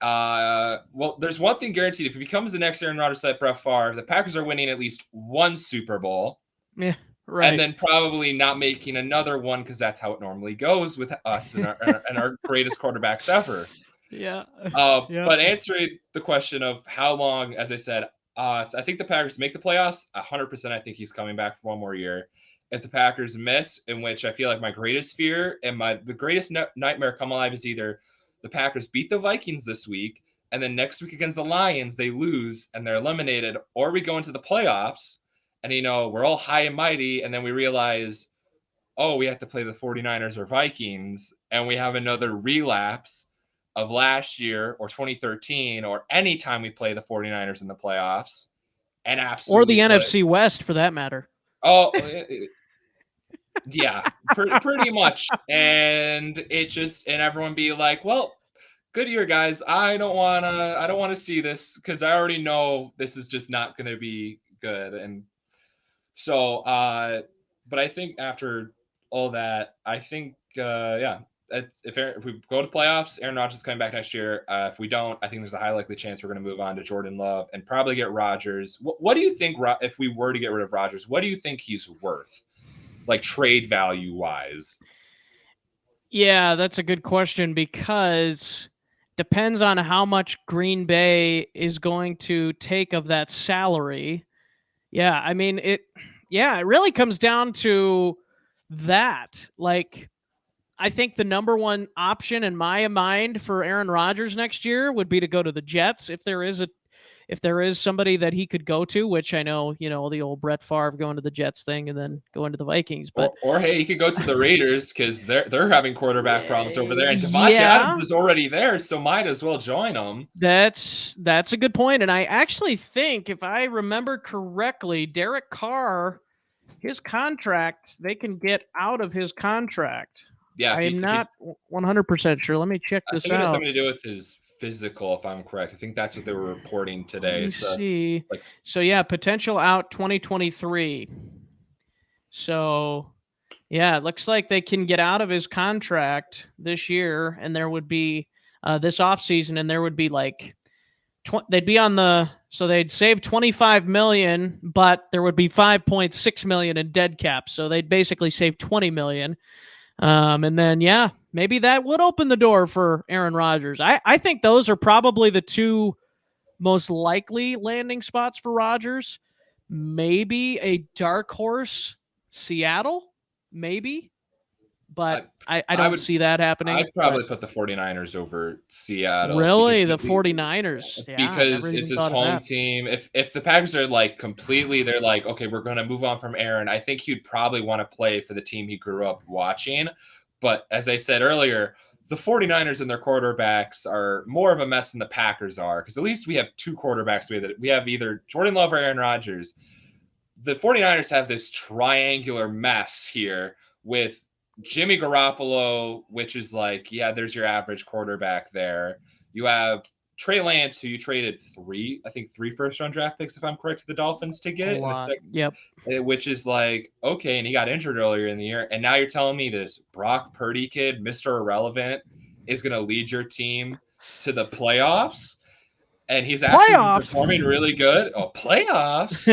well, there's one thing guaranteed. If he becomes the next Aaron Rodgers like Brett Favre, the Packers are winning at least one Super Bowl. Yeah, right. And then probably not making another one because that's how it normally goes with us and our greatest quarterbacks ever. Yeah. But answering the question of how long, as I said, I think the Packers make the playoffs. 100%, I think he's coming back for one more year. If the Packers miss, in which I feel like my greatest fear and the greatest nightmare come alive is either the Packers beat the Vikings this week, and then next week against the Lions, they lose and they're eliminated, or we go into the playoffs and, we're all high and mighty, and then we realize, oh, we have to play the 49ers or Vikings, and we have another relapse of last year or 2013 or any time we play the 49ers in the playoffs and absolutely or the NFC West for that matter. Oh, yeah, pretty much. And everyone be like, well, good year, guys. I don't want to see this because I already know this is just not going to be good. And so, but I think after all that, I think, if we go to playoffs, Aaron Rodgers is coming back next year. If we don't, I think there's a high likely chance we're going to move on to Jordan Love and probably get Rodgers. What do you think, if we were to get rid of Rodgers, what do you think he's worth, like trade value wise? Yeah, that's a good question because depends on how much Green Bay is going to take of that salary. Yeah, I mean, it really comes down to that. Like, I think the number one option in my mind for Aaron Rodgers next year would be to go to the Jets if there is somebody that he could go to, which I know, the old Brett Favre going to the Jets thing and then going to the Vikings. But or hey, he could go to the Raiders because they're having quarterback problems over there, and Devontae Adams is already there, so might as well join them. That's a good point, and I actually think, if I remember correctly, Derek Carr, his contract, they can get out of his contract. Yeah, I'm not 100% sure. Let me check this out. I think it has something to do with his physical, if I'm correct. I think that's what they were reporting today. Let me see. So, yeah, potential out 2023. So, yeah, it looks like they can get out of his contract this year, and there would be this offseason, and there would be like they'd be so they'd save $25 million, but there would be $5.6 million in dead cap. So they'd basically save $20 million. And then, yeah, maybe that would open the door for Aaron Rodgers. I think those are probably the two most likely landing spots for Rodgers. Maybe a dark horse, Seattle, maybe. But I don't see that happening. I'd probably put the 49ers over Seattle. Really? The 49ers? Yeah, because it's his home team. If the Packers are like completely, they're like, okay, we're going to move on from Aaron, I think he'd probably want to play for the team he grew up watching. But as I said earlier, the 49ers and their quarterbacks are more of a mess than the Packers are, because at least we have two quarterbacks. We have either Jordan Love or Aaron Rodgers. The 49ers have this triangular mess here with Jimmy Garoppolo, which is like, yeah, there's your average quarterback there. You have Trey Lance, who you traded three first-round draft picks, if I'm correct, to the Dolphins to get. Yep. Which is like, okay, and he got injured earlier in the year. And now you're telling me this Brock Purdy kid, Mr. Irrelevant, is going to lead your team to the playoffs? And he's actually performing really good. Oh, playoffs?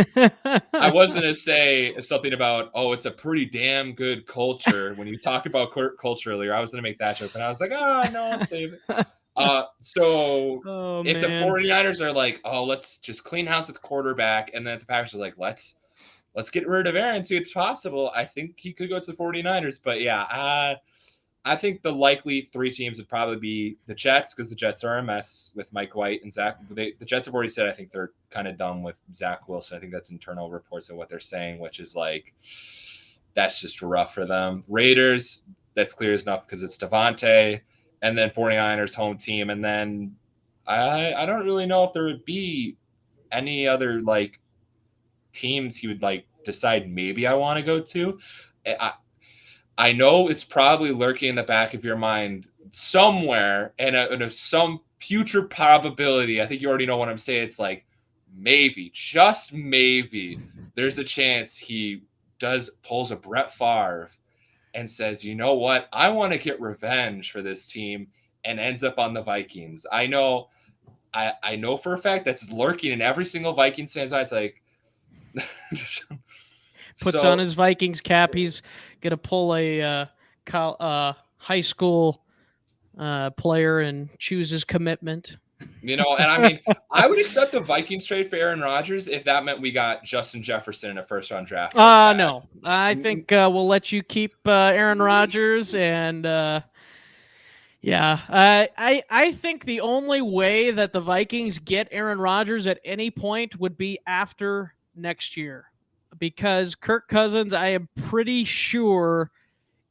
I was going to say something about, it's a pretty damn good culture. When you talk about culture earlier, I was going to make that joke. And I was like, no, I'll save it. If the 49ers are like, let's just clean house with the quarterback, and then the Packers are like, let's get rid of Aaron, see what's possible, I think he could go to the 49ers. But yeah, I think the likely 3 teams would probably be the Jets, because the Jets are a mess with Mike White and Zach. The Jets have already said I think they're kind of done with Zach Wilson. I think that's internal reports of what they're saying, which is like that's just rough for them. Raiders, that's clear as enough because it's Devontae, and then 49ers home team, and then I don't really know if there would be any other like teams he would like decide maybe I want to go to. I know it's probably lurking in the back of your mind somewhere, and some future probability. I think you already know what I'm saying. It's like maybe, just maybe, there's a chance he pulls a Brett Favre and says, you know what, I want to get revenge for this team, and ends up on the Vikings. I know for a fact that's lurking in every single Vikings fan's eye. It's like puts on his Vikings cap. He's gonna pull a high school player and choose his commitment. And I mean, I would accept the Vikings trade for Aaron Rodgers if that meant we got Justin Jefferson in a first-round draft. No, I think we'll let you keep Aaron Rodgers, and I think the only way that the Vikings get Aaron Rodgers at any point would be after next year, because Kirk Cousins, I am pretty sure,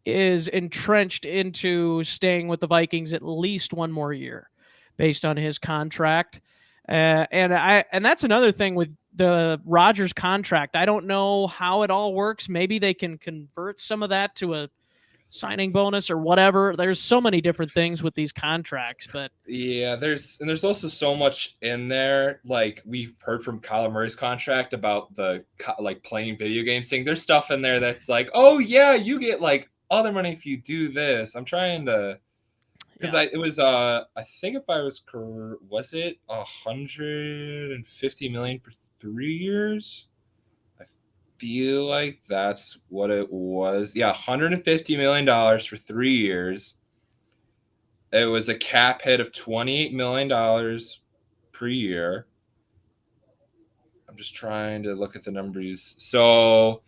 is entrenched into staying with the Vikings at least one more year based on his contract. And that's another thing with the Rodgers contract. I don't know how it all works. Maybe they can convert some of that to a signing bonus or whatever. There's so many different things with these contracts, but yeah, there's also so much in there. Like we've heard from Kyler Murray's contract about the like playing video games thing. There's stuff in there that's like, oh yeah, you get like other money if you do this. I'm trying to, because it was I think if I was correct, was it 150 million for 3 years? I feel like that's what it was. Yeah, $150 million for 3 years. It was a cap hit of $28 million per year. I'm just trying to look at the numbers. So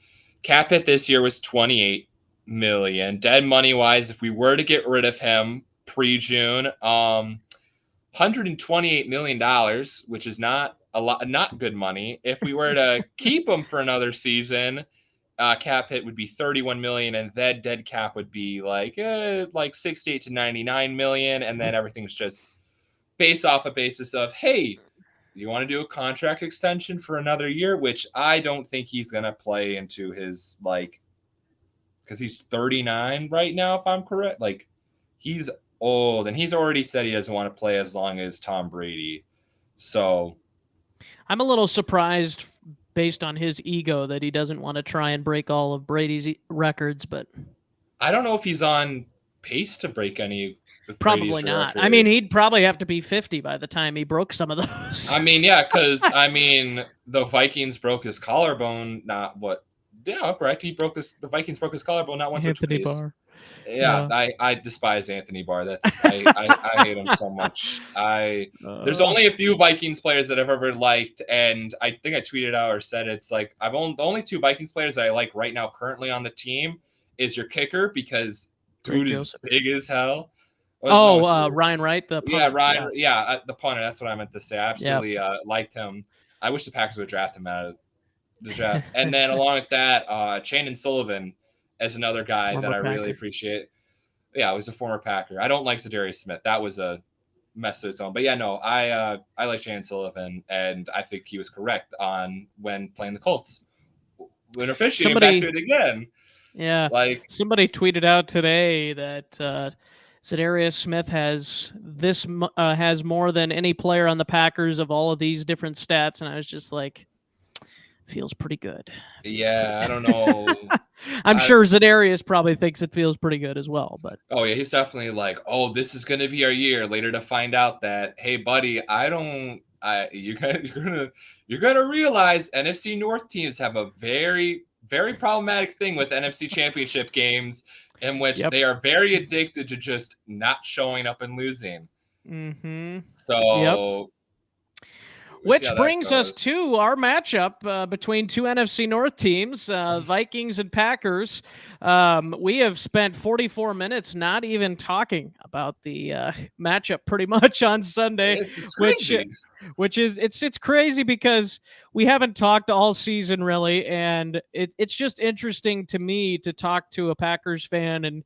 cap hit this year was 28 million. Dead money wise, if we were to get rid of him pre-June, $128 million, which is not a lot, not good money. If we were to keep him for another season, cap hit would be 31 million, and then dead cap would be like 68 to 99 million, and then everything's just based off a basis of, hey, you want to do a contract extension for another year, which I don't think he's gonna play into his like, because he's 39 right now, if I'm correct. Like he's old, and he's already said he doesn't want to play as long as Tom Brady. So I'm a little surprised based on his ego that he doesn't want to try and break all of Brady's records, but I don't know if he's on pace to break any of probably Brady's not. records. I mean, he'd probably have to be 50 by the time he broke some of those. I mean, yeah, because I mean, the Vikings broke his collarbone. Not what? Yeah, correct. The Vikings broke his collarbone not once Anthony or twice. Barr. Yeah, I despise Anthony Barr. That's I hate him so much. There's only a few Vikings players that I've ever liked, and I think I tweeted out or said it's like the only 2 Vikings players that I like right now currently on the team is your kicker, because dude is big as hell. Ryan Wright, the punter. Yeah, Ryan. Yeah, the punter. That's what I meant to say. I absolutely liked him. I wish the Packers would draft him out of the draft. And then along with that, Chandon Sullivan as another guy Former that I Packer. really appreciate. Yeah, he was a former Packer. I don't like Zadarius Smith. That was a mess of its own. But yeah, no, I like Chandon Sullivan, and I think he was correct on when playing the Colts. When officiating, back to it again. Yeah, like somebody tweeted out today that Zadarius Smith has more than any player on the Packers of all of these different stats, and I was just like, feels pretty good. I don't know. I'm sure Zadarius probably thinks it feels pretty good as well, but oh yeah, he's definitely like, oh, this is going to be our year. Later to find out that, hey, buddy, you're gonna realize NFC North teams have a very, very problematic thing with NFC Championship games, in which they are very addicted to just not showing up and losing. Mm-hmm. So Which how that brings us goes. to our matchup between two NFC North teams, Vikings and Packers. We have spent 44 minutes not even talking about the matchup pretty much on Sunday, It's which crazy. which is it's crazy because we haven't talked all season really, and it's just interesting to me to talk to a Packers fan and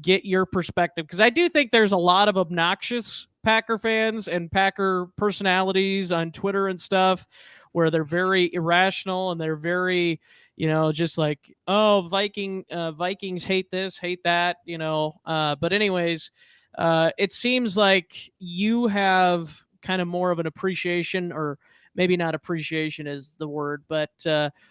get your perspective, because I do think there's a lot of obnoxious Packer fans and Packer personalities on Twitter and stuff where they're very irrational and they're very, just like, oh, Vikings hate this, hate that, but anyways, it seems like you have kind of more of an appreciation, or maybe not appreciation is the word, but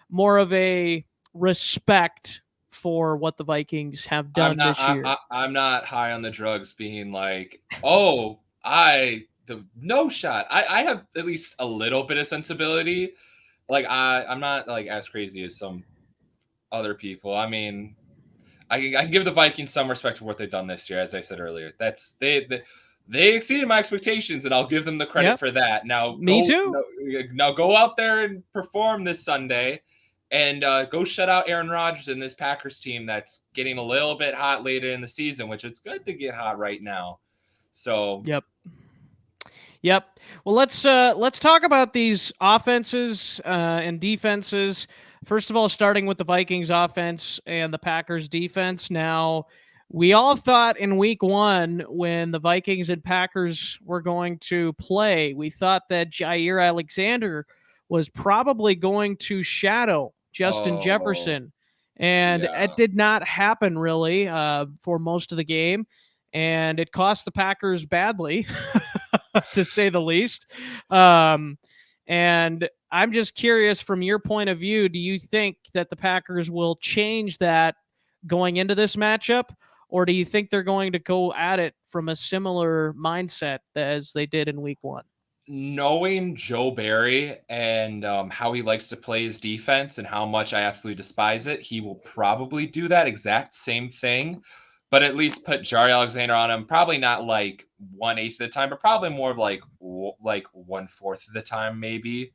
more of a respect for what the Vikings have I'm done not. this year. I'm not high on the drugs. Being like, oh, the no shot. I have at least a little bit of sensibility. Like I'm not like as crazy as some other people. I mean, I can give the Vikings some respect for what they've done this year. As I said earlier, they exceeded my expectations, and I'll give them the credit Yep. for that. Me too. Now go out there and perform this Sunday, and go shut out Aaron Rodgers and this Packers team that's getting a little bit hot later in the season, which it's good to get hot right now. So Yep. Yep. Well, let's talk about these offenses and defenses. First of all, starting with the Vikings offense and the Packers defense. Now, we all thought in week 1 when the Vikings and Packers were going to play, we thought that Jair Alexander was probably going to shadow Justin oh Jefferson. And it yeah. did not happen really for most of the game. And it cost the Packers badly. To say the least. And I'm just curious, from your point of view, do you think that the Packers will change that going into this matchup? Or do you think they're going to go at it from a similar mindset as they did in week 1? Knowing Joe Barry and how he likes to play his defense and how much I absolutely despise it, he will probably do that exact same thing, but at least put Jari Alexander on him. Probably not like 1/8 of the time, but probably more of like 1/4 of the time, maybe.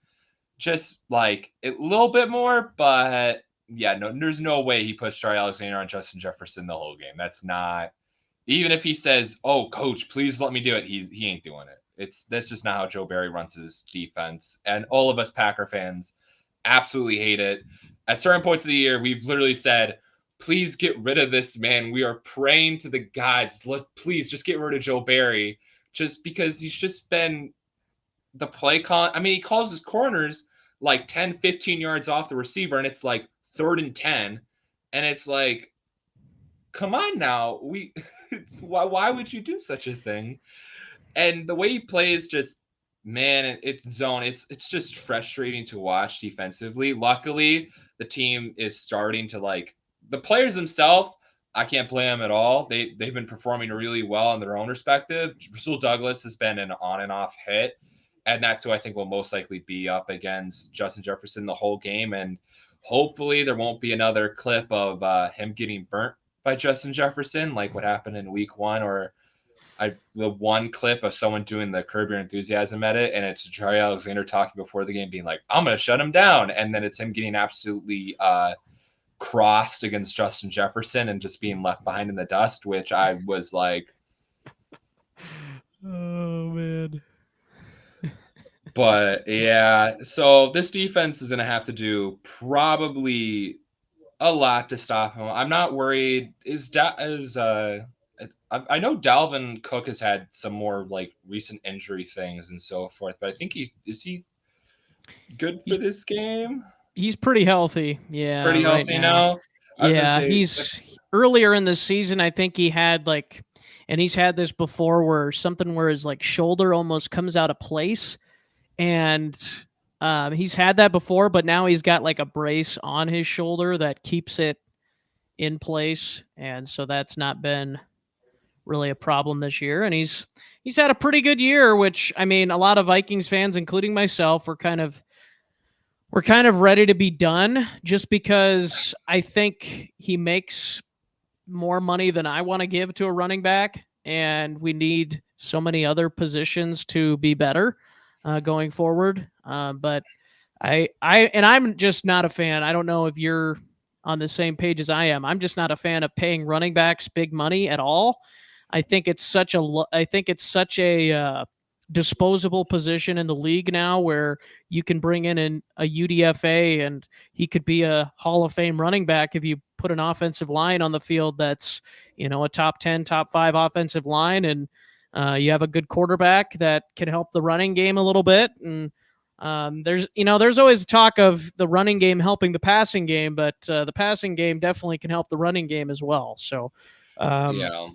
Just like a little bit more, but yeah, no, there's no way he puts Jari Alexander on Justin Jefferson the whole game. That's not. Even if he says, "Oh, coach, please let me do it," he ain't doing it. That's just not how Joe Barry runs his defense, and all of us Packer fans absolutely hate it. At certain points of the year, we've literally said, "Please get rid of this man." We are praying to the gods, please just get rid of Joe Barry, just because he's just been the play call. I mean, he calls his corners like 10, 15 yards off the receiver, and it's like 3rd and 10, and it's like, come on now, why would you do such a thing? And the way he plays, just man, it's zone. It's just frustrating to watch defensively. Luckily, the team is starting to like the players themselves. I can't blame them at all. They've been performing really well in their own respective. Rasul Douglas has been an on and off hit, and that's who I think will most likely be up against Justin Jefferson the whole game. And hopefully, there won't be another clip of him getting burnt by Justin Jefferson, like what happened in week 1, or the one clip of someone doing the Curb Your Enthusiasm edit, and it's Trey Alexander talking before the game, being like, "I'm going to shut him down," and then it's him getting absolutely crossed against Justin Jefferson and just being left behind in the dust, which I was like, Oh, man. but yeah. So this defense is going to have to do probably a lot to stop him. I'm not worried. I know Dalvin Cook has had some more like recent injury things and so forth, but I think he good for He's this game? he's pretty healthy. Yeah, Pretty right healthy now. now. I was gonna Yeah, say, he's earlier in the season, I think he had like, and he's had this before where something where his like shoulder almost comes out of place. And he's had that before, but now he's got like a brace on his shoulder that keeps it in place. And so that's not been really a problem this year. And he's had a pretty good year, which I mean, a lot of Vikings fans, including myself, we're kind of ready to be done just because I think he makes more money than I want to give to a running back, and we need so many other positions to be better. going forward. But I'm just not a fan. I don't know if you're on the same page as I am. I'm just not a fan of paying running backs big money at all. I think it's such a disposable position in the league now, where you can bring in a UDFA and he could be a Hall of Fame running back if you put an offensive line on the field that's, a top 10, top 5 offensive line, and you have a good quarterback that can help the running game a little bit. And there's always talk of the running game helping the passing game, but the passing game definitely can help the running game as well. So Yeah.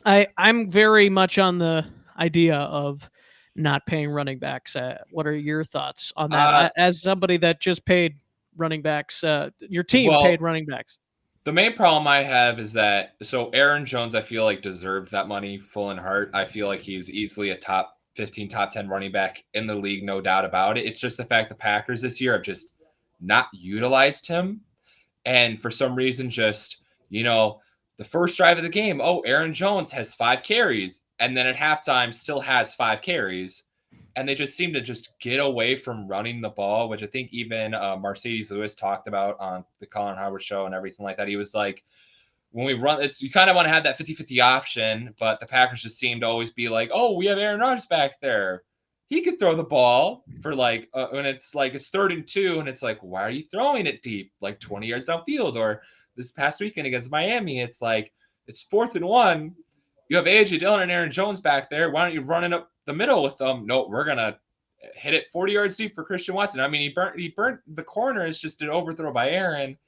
I'm very much on the idea of not paying running backs. What are your thoughts on that? As somebody that just paid running backs, your team paid running backs. The main problem I have is that Aaron Jones, I feel like, deserved that money full and heart. I feel like he's easily a top 15, top 10 running back in the league, no doubt about it. It's just the fact the Packers this year have just not utilized him. And for some reason, just, the first drive of the game, Aaron Jones has 5 carries. And then at halftime still has 5 carries. And they just seem to just get away from running the ball, which I think even Mercedes Lewis talked about on the Colin Howard show and everything like that. He was like, when we run, you kind of want to have that 50-50 option, but the Packers just seem to always be like, we have Aaron Rodgers back there. He could throw the ball for when it's 3rd and 2, and it's like, why are you throwing it deep, like 20 yards downfield? Or this past weekend against Miami, it's like, it's 4th and 1. You have AJ Dillon and Aaron Jones back there. Why don't you run it up the middle with them? No, we're gonna hit it 40 yards deep for Christian Watson. I mean, he burnt the corner. It's just an overthrow by Aaron.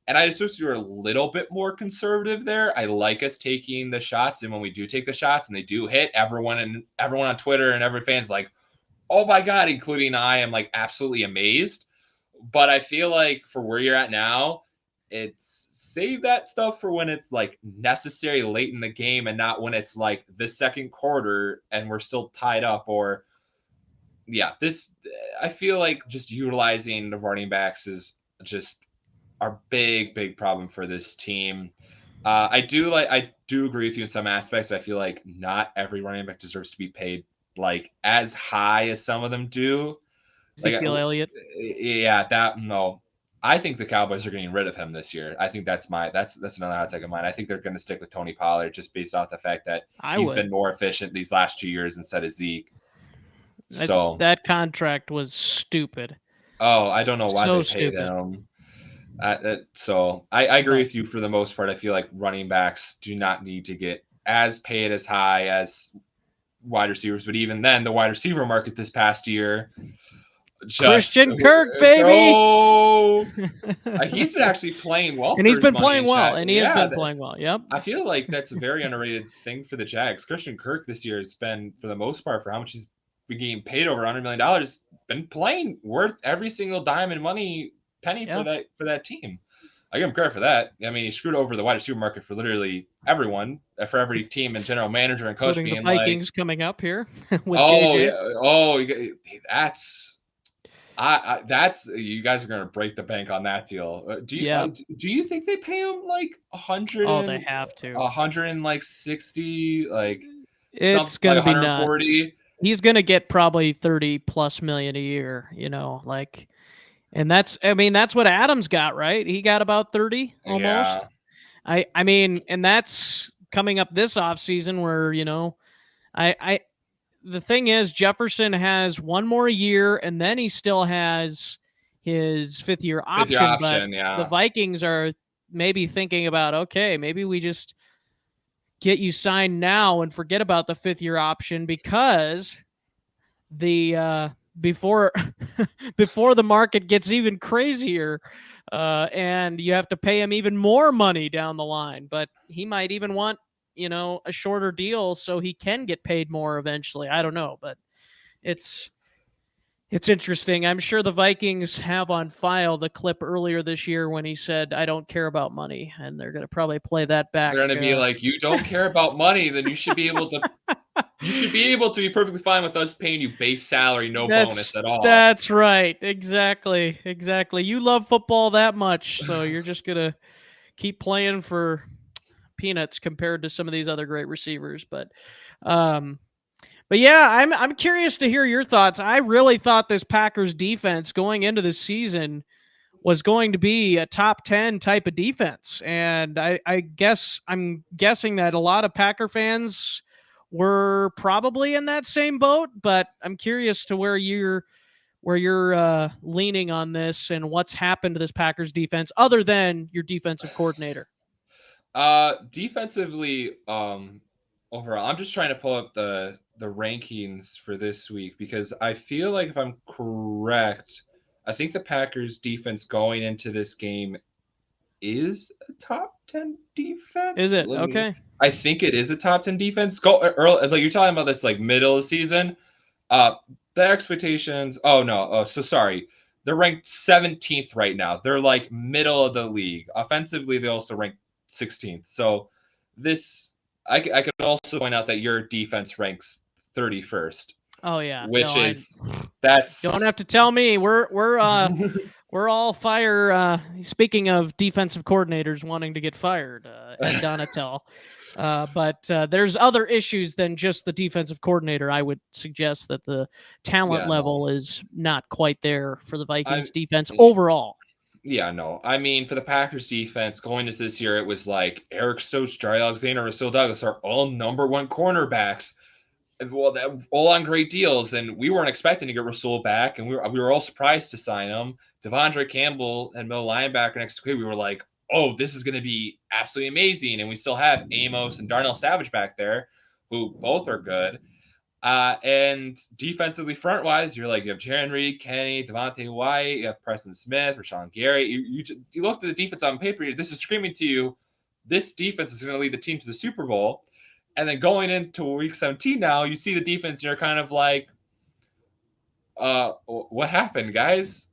And I just wish we were a little bit more conservative there. I like us taking the shots, and when we do take the shots and they do hit, everyone on Twitter and every fan's like, oh my God, including I am like absolutely amazed. But I feel like for where you're at now, it's save that stuff for when it's like necessary late in the game, and not when it's like the second quarter and we're still tied up. Or I feel like just utilizing the running backs is just our big problem for this team. I do agree with you in some aspects. I feel like not every running back deserves to be paid like as high as some of them do. Ezekiel Elliott. Yeah, no. I think the Cowboys are getting rid of him this year. I think that's another hot take of mine. I think they're going to stick with Tony Pollard just based off the fact that he's been more efficient these last 2 years instead of Zeke. So that contract was stupid. I don't know why they paid him. So I agree with you for the most part. I feel like running backs do not need to get as paid as high as wide receivers, but even then, the wide receiver market this past year. Christian Kirk, baby. He's been actually playing well. And he's been playing well. And he has been playing well. Yep. I feel like that's a very underrated thing for the Jags. Christian Kirk this year has been, for the most part, for how much he's been getting paid over $100 million, been playing worth every single dime and penny for that team. I give him credit for that. I mean, he screwed over the wide receiver market for literally everyone, for every team and general manager and coach. Including the Vikings coming up here with JJ. That's you guys are going to break the bank on that deal. Do you think they pay him like 100? Oh, they have to. 160, like it's going to be nuts. He's going to get probably $30+ million a year. And that's what Adams got, right? He got about 30 almost. Yeah. I mean, and that's coming up this offseason where, the thing is, Jefferson has one more year, and then he still has his 5th-year option. But the Vikings are maybe thinking about, okay, maybe we just get you signed now and forget about the 5th-year option, because the before the market gets even crazier, and you have to pay him even more money down the line. But he might even want a shorter deal so he can get paid more eventually. I don't know, but it's interesting. I'm sure the Vikings have on file the clip earlier this year when he said, "I don't care about money," and they're going to probably play that back. They're going to be like, "You don't care about money, then you should be able to." You should be able to be perfectly fine with us paying you base salary, no bonus at all. That's right. Exactly. You love football that much, so you're just going to keep playing for peanuts compared to some of these other great receivers. But But yeah, I'm curious to hear your thoughts. I really thought this Packers defense going into the season was going to be a top 10 type of defense. And I guess I'm guessing that a lot of Packer fans were probably in that same boat, but I'm curious to where you're leaning on this and what's happened to this Packers defense other than your defensive coordinator. Defensively, overall, I'm just trying to pull up the rankings for this week because I feel like if I'm correct, I think the Packers defense going into this game is a top 10 defense. Is it? Okay. I think it is a top 10 defense. Go early, like you're talking about this like middle of the season. Uh, the expectations. Oh no. Oh, so sorry. They're ranked 17th right now. They're like middle of the league. Offensively, they also rank 16th. So this, I could also point out that your defense ranks 31st. Oh yeah. Which no, is that's don't have to tell me. We're all fire. Speaking of defensive coordinators wanting to get fired, at Donatel. But there's other issues than just the defensive coordinator. I would suggest that the talent level is not quite there for the Vikings defense overall. Yeah, no. I mean, for the Packers defense, going into this year, it was like Eric Stokes, Jair Alexander, Rasul Douglas are all number one cornerbacks. Well, all on great deals, and we weren't expecting to get Rasul back, and we were all surprised to sign him. Devondre Campbell and middle linebacker next to Quay, we were like, oh, this is going to be absolutely amazing. And we still have Amos and Darnell Savage back there, who both are good. And defensively, front wise, you're like, you have Jaron Reed, Kenny, Devontae White, you have Preston Smith, Rashawn Gary. You look at the defense on paper, this is screaming to you, this defense is going to lead the team to the Super Bowl. And then going into week 17 now, you see the defense, and you're kind of like, what happened, guys?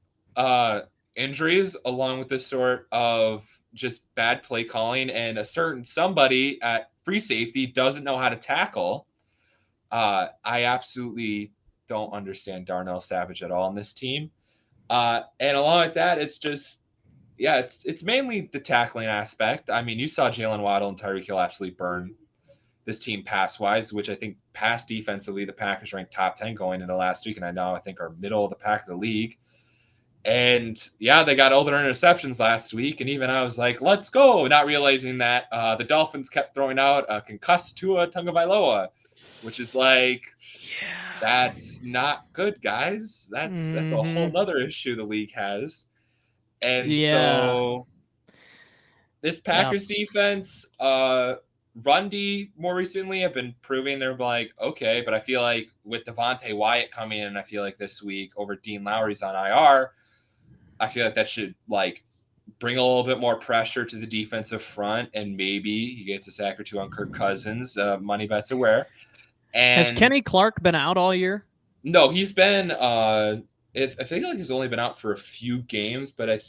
Injuries, along with this sort of just bad play calling, and a certain somebody at free safety doesn't know how to tackle. I absolutely don't understand Darnell Savage at all on this team. And along with that, it's just, yeah, it's mainly the tackling aspect. I mean, you saw Jalen Waddle and Tyreek Hill absolutely burn this team pass-wise, which I think pass defensively, the Packers ranked top 10 going into last week, and I think are middle of the pack of the league. And yeah, they got all their interceptions last week, and even I was like, let's go, not realizing that the Dolphins kept throwing out a concussed Tua Tagovailoa, which is like, that's not good, guys. That's a whole other issue the league has. And so this Packers defense, run D more recently have been proving they're like, okay, but I feel like with Devontae Wyatt coming in, I feel like this week over Dean Lowry's on IR, I feel like that should like bring a little bit more pressure to the defensive front, and maybe he gets a sack or two on Kirk Cousins. Money bets aware. And has Kenny Clark been out all year? No, he's been. I think like he's only been out for a few games, but I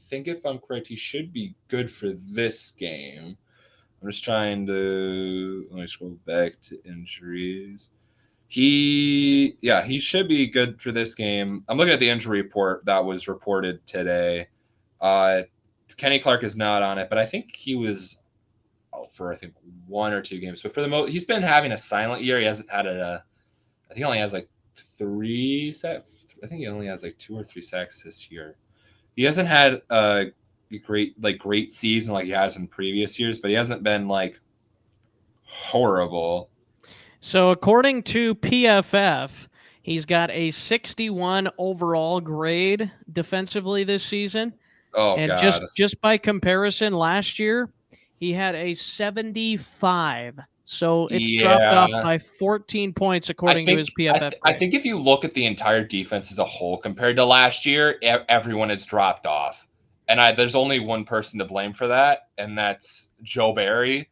think if I'm correct, he should be good for this game. I'm just trying to let me scroll back to injuries. He should be good for this game. I'm looking at the injury report that was reported today. Kenny Clark is not on it, but I think he was out for one or two games. But for the most, he's been having a silent year. He hasn't had I think he only has like 3 sacks. I think he only has like 2 or 3 sacks this year. He hasn't had great season like he has in previous years, but he hasn't been like horrible. So according to PFF, he's got a 61 overall grade defensively this season. Oh, and God. just by comparison, last year he had a 75. So it's dropped off by 14 points according to his PFF grade. I think if you look at the entire defense as a whole compared to last year, everyone has dropped off. And there's only one person to blame for that, and that's Joe Barry.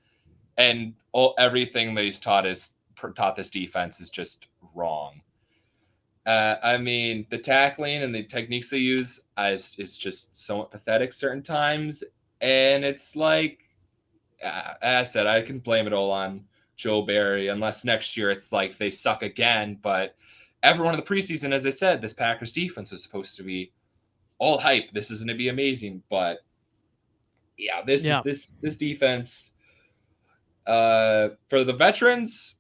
And everything that he's taught this defense is just wrong. I mean, the tackling and the techniques they use is just somewhat pathetic certain times. And it's like, as I said, I can blame it all on Joe Barry, unless next year it's like they suck again. But everyone in the preseason, as I said, this Packers defense was supposed to be all hype. This is going to be amazing. But this defense, for the veterans,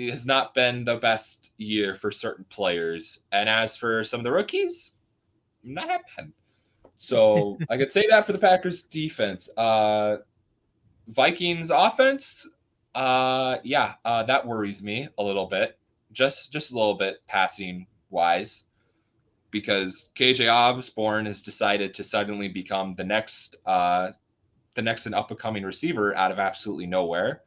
has not been the best year for certain players. And as for some of the rookies, not that bad. So I could say that for the Packers defense. Vikings offense, that worries me a little bit. Just a little bit passing wise, because KJ Osborne has decided to suddenly become the next and up and coming receiver out of absolutely nowhere.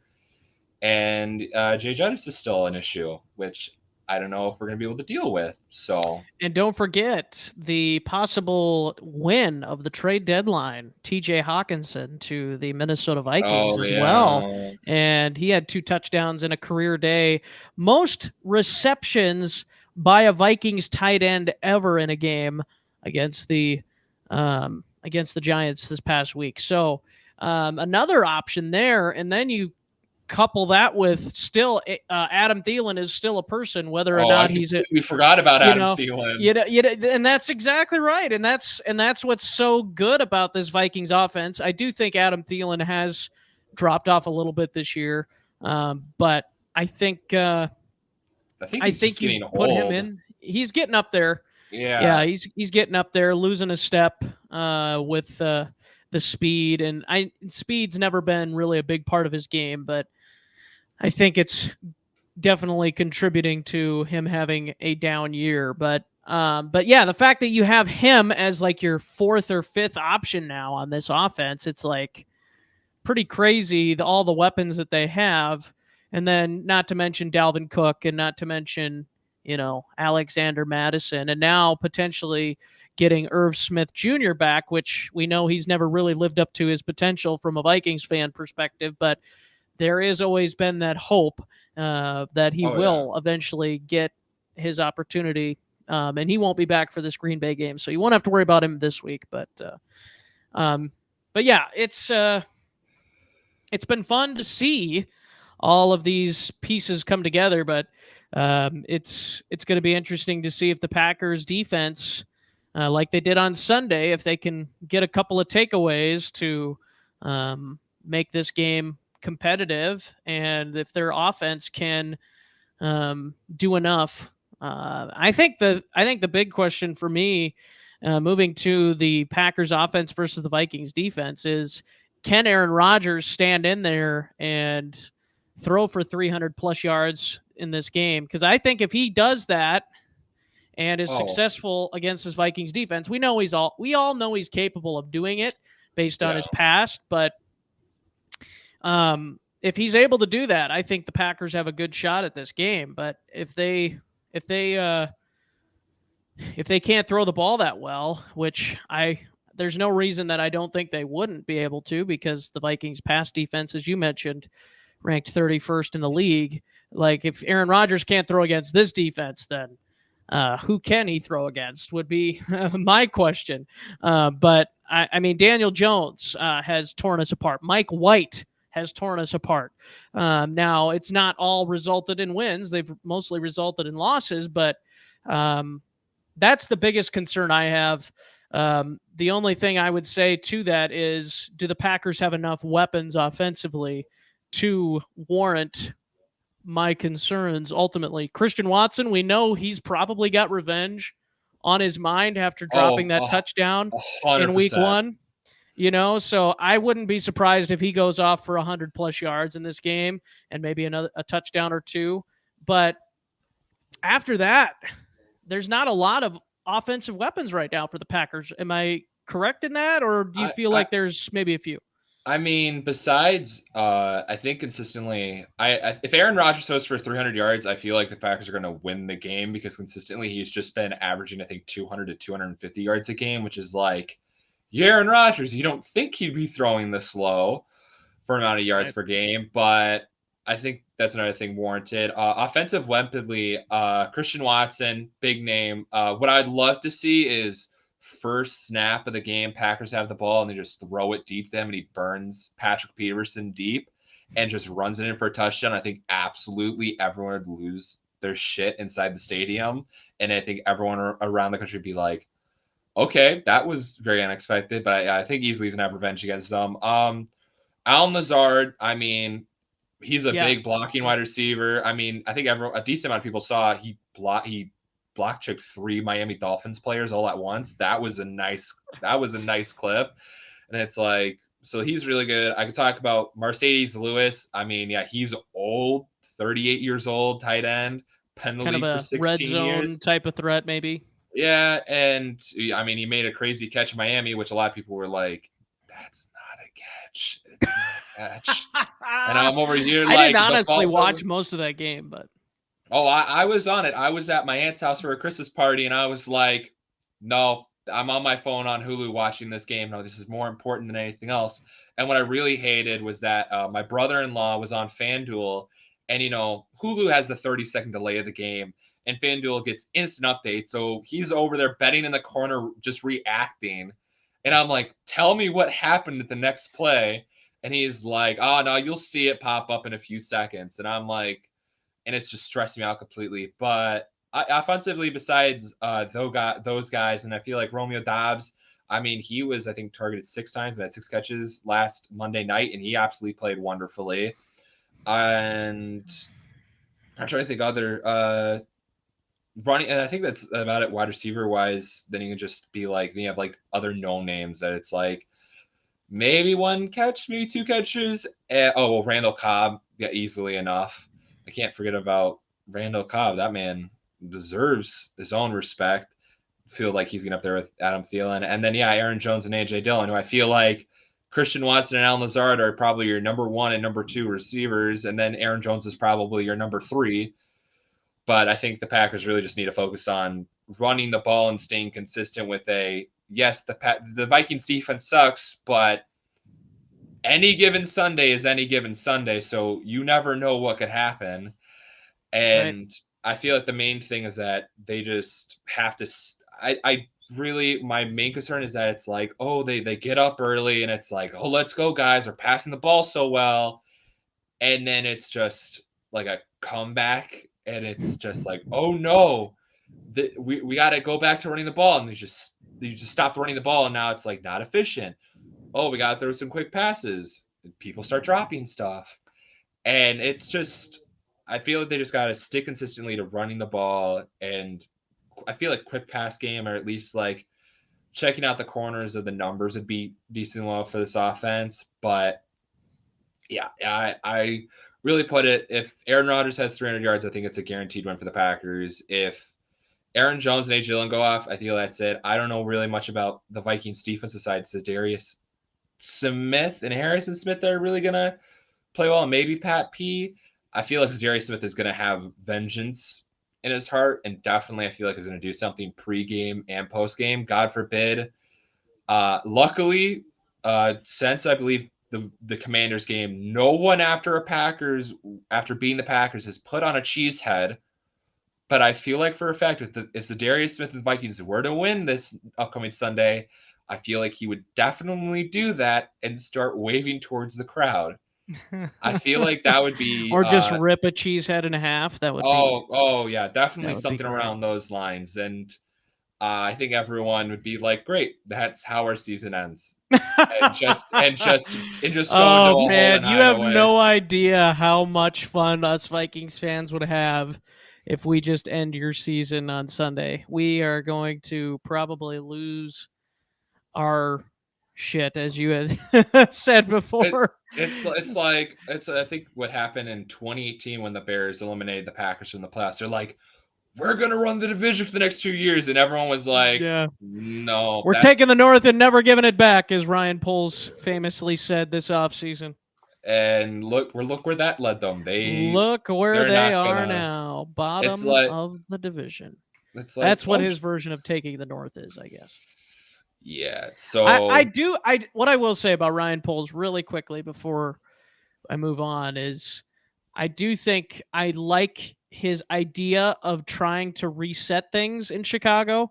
And Jay Jettis is still an issue, which I don't know if we're going to be able to deal with. So, And don't forget the possible win of the trade deadline, TJ Hawkinson to the Minnesota Vikings as well. And he had 2 touchdowns in a career day. Most receptions by a Vikings tight end ever in a game against the Giants this past week. So another option there. And then you couple that with still Adam Thielen is still a person, whether or not we forgot about Adam Thielen. And that's exactly right. And that's what's so good about this Vikings offense. I do think Adam Thielen has dropped off a little bit this year, but I think you put him in. He's getting up there. Yeah, he's getting up there, losing a step with the speed, and speed's never been really a big part of his game, but I think it's definitely contributing to him having a down year. But yeah, the fact that you have him as like your 4th or 5th option now on this offense, it's like pretty crazy, all the weapons that they have. And then not to mention Dalvin Cook, and not to mention, Alexander Madison, and now potentially getting Irv Smith Jr. back, which we know he's never really lived up to his potential from a Vikings fan perspective, but there has always been that hope that he will eventually get his opportunity, and he won't be back for this Green Bay game, so you won't have to worry about him this week. But yeah, it's been fun to see all of these pieces come together, but it's going to be interesting to see if the Packers defense, like they did on Sunday, if they can get a couple of takeaways to make this game competitive, and if their offense can do enough. I think the big question for me, moving to the Packers offense versus the Vikings defense, is can Aaron Rodgers stand in there and throw for 300 plus yards in this game? Because I think if he does that and is successful against his Vikings defense, we all know he's capable of doing it based on his past, but if he's able to do that, I think the Packers have a good shot at this game. But if they can't throw the ball that well, which there's no reason that I don't think they wouldn't be able to, because the Vikings pass defense, as you mentioned, ranked 31st in the league. Like, if Aaron Rodgers can't throw against this defense, then who can he throw against would be my question. But I mean, Daniel Jones has torn us apart. Mike White has torn us apart. Now, it's not all resulted in wins. They've mostly resulted in losses, but that's the biggest concern I have. The only thing I would say to that is, do the Packers have enough weapons offensively to warrant my concerns ultimately? Christian Watson, we know he's probably got revenge on his mind after dropping that touchdown 100%. in week 1. So I wouldn't be surprised if he goes off for 100 plus yards in this game and maybe a touchdown or 2. But after that, there's not a lot of offensive weapons right now for the Packers. Am I correct in that, or do you feel like there's maybe a few? I mean, besides, I think consistently, if Aaron Rodgers throws for 300 yards, I feel like the Packers are going to win the game, because consistently he's just been averaging, I think, 200 to 250 yards a game, which is like, Aaron Rodgers, you don't think he'd be throwing this low for amount of yards per game, but I think that's another thing warranted. Offensive weaponly, Christian Watson, big name. What I'd love to see is first snap of the game, Packers have the ball and they just throw it deep to him, and he burns Patrick Peterson deep and just runs it in for a touchdown. I think absolutely everyone would lose their shit inside the stadium, and I think everyone around the country would be like, okay, that was very unexpected, but I think easily he's going to have revenge against them. Al Nazard, I mean, He's a big blocking wide receiver. I mean, I think a decent amount of people saw he block checked 3 Miami Dolphins players all at once. That was a nice clip. And it's like, so he's really good. I could talk about Mercedes Lewis. I mean, yeah, he's old, 38 years old, tight end, penalty kind of for a 16 red zone years. type of threat, maybe. Yeah, and I mean, he made a crazy catch in Miami, which a lot of people were like, "That's not a catch. It's not a catch." And I'm over here I like, didn't honestly watch most of that game, but I was on it. I was at my aunt's house for a Christmas party, and I was like, "No, I'm on my phone on Hulu watching this game. No, this is more important than anything else." And what I really hated was that my brother-in-law was on FanDuel, and Hulu has the 30-second delay of the game, and FanDuel gets instant updates. So he's over there betting in the corner, just reacting. And I'm like, "Tell me what happened at the next play." And he's like, "Oh, no, you'll see it pop up in a few seconds." And I'm like, and it's just stressing me out completely. But offensively, besides those guys, and I feel like Romeo Doubs, I mean, he was, I think, targeted 6 times and had 6 catches last Monday night, and he absolutely played wonderfully. And I'm trying to think other running, and I think that's about it wide receiver wise. Then you can just be like, you have like other known names that it's like maybe 1 catch, maybe 2 catches. Randall Cobb, yeah, easily enough. I can't forget about Randall Cobb. That man deserves his own respect. Feel like he's getting up there with Adam Thielen. And then, yeah, Aaron Jones and A.J. Dillon, who I feel like Christian Watson and Allen Lazard are probably your number 1 and number 2 receivers. And then Aaron Jones is probably your number 3. But I think the Packers really just need to focus on running the ball and staying consistent with yes, the Vikings defense sucks, but any given Sunday is any given Sunday, so you never know what could happen. And I feel like the main thing is that they just have to. I really, my main concern is that it's like, oh, they get up early and it's like, oh, let's go, guys, we're passing the ball so well, and then it's just like a comeback, and it's just like, oh no, we got to go back to running the ball, and you just stopped running the ball, and now it's like not efficient. Oh, we got to throw some quick passes. People start dropping stuff. And it's just, I feel like they just got to stick consistently to running the ball. And I feel like quick pass game, or at least like checking out the corners of the numbers, would be decent well for this offense. But yeah, I really put it, if Aaron Rodgers has 300 yards, I think it's a guaranteed win for the Packers. If Aaron Jones and A.J. Dillon go off, I feel that's it. I don't know really much about the Vikings defense besides Zadarius Smith and Harrison Smith that are really going to play well. Maybe Pat P. I feel like Zadarius Smith is going to have vengeance in his heart, and definitely I feel like he's going to do something pre-game and post-game. God forbid. Luckily, since I believe the Commanders game, no one after beating the Packers has put on a cheese head. But I feel like for a fact, if Zadarius Smith and the Vikings were to win this upcoming Sunday, I feel like he would definitely do that and start waving towards the crowd. I feel like that would be, or just rip a cheese head in half. That would yeah, definitely something around those lines. And I think everyone would be like, "Great, that's how our season ends." and just go oh man, you have no idea how much fun us Vikings fans would have if we just end your season on Sunday. We are going to probably lose our shit, as you had said before. I think what happened in 2018 when the Bears eliminated the Packers from the playoffs. They're like, we're gonna run the division for the next 2 years, and everyone was like, no, we're taking the North and never giving it back, as Ryan Poles famously said this offseason. And look where that led them. Look where they are now, bottom of the division. That's what his version of taking the North is, I guess. Yeah. So what I will say about Ryan Poles really quickly before I move on is I do think I like his idea of trying to reset things in Chicago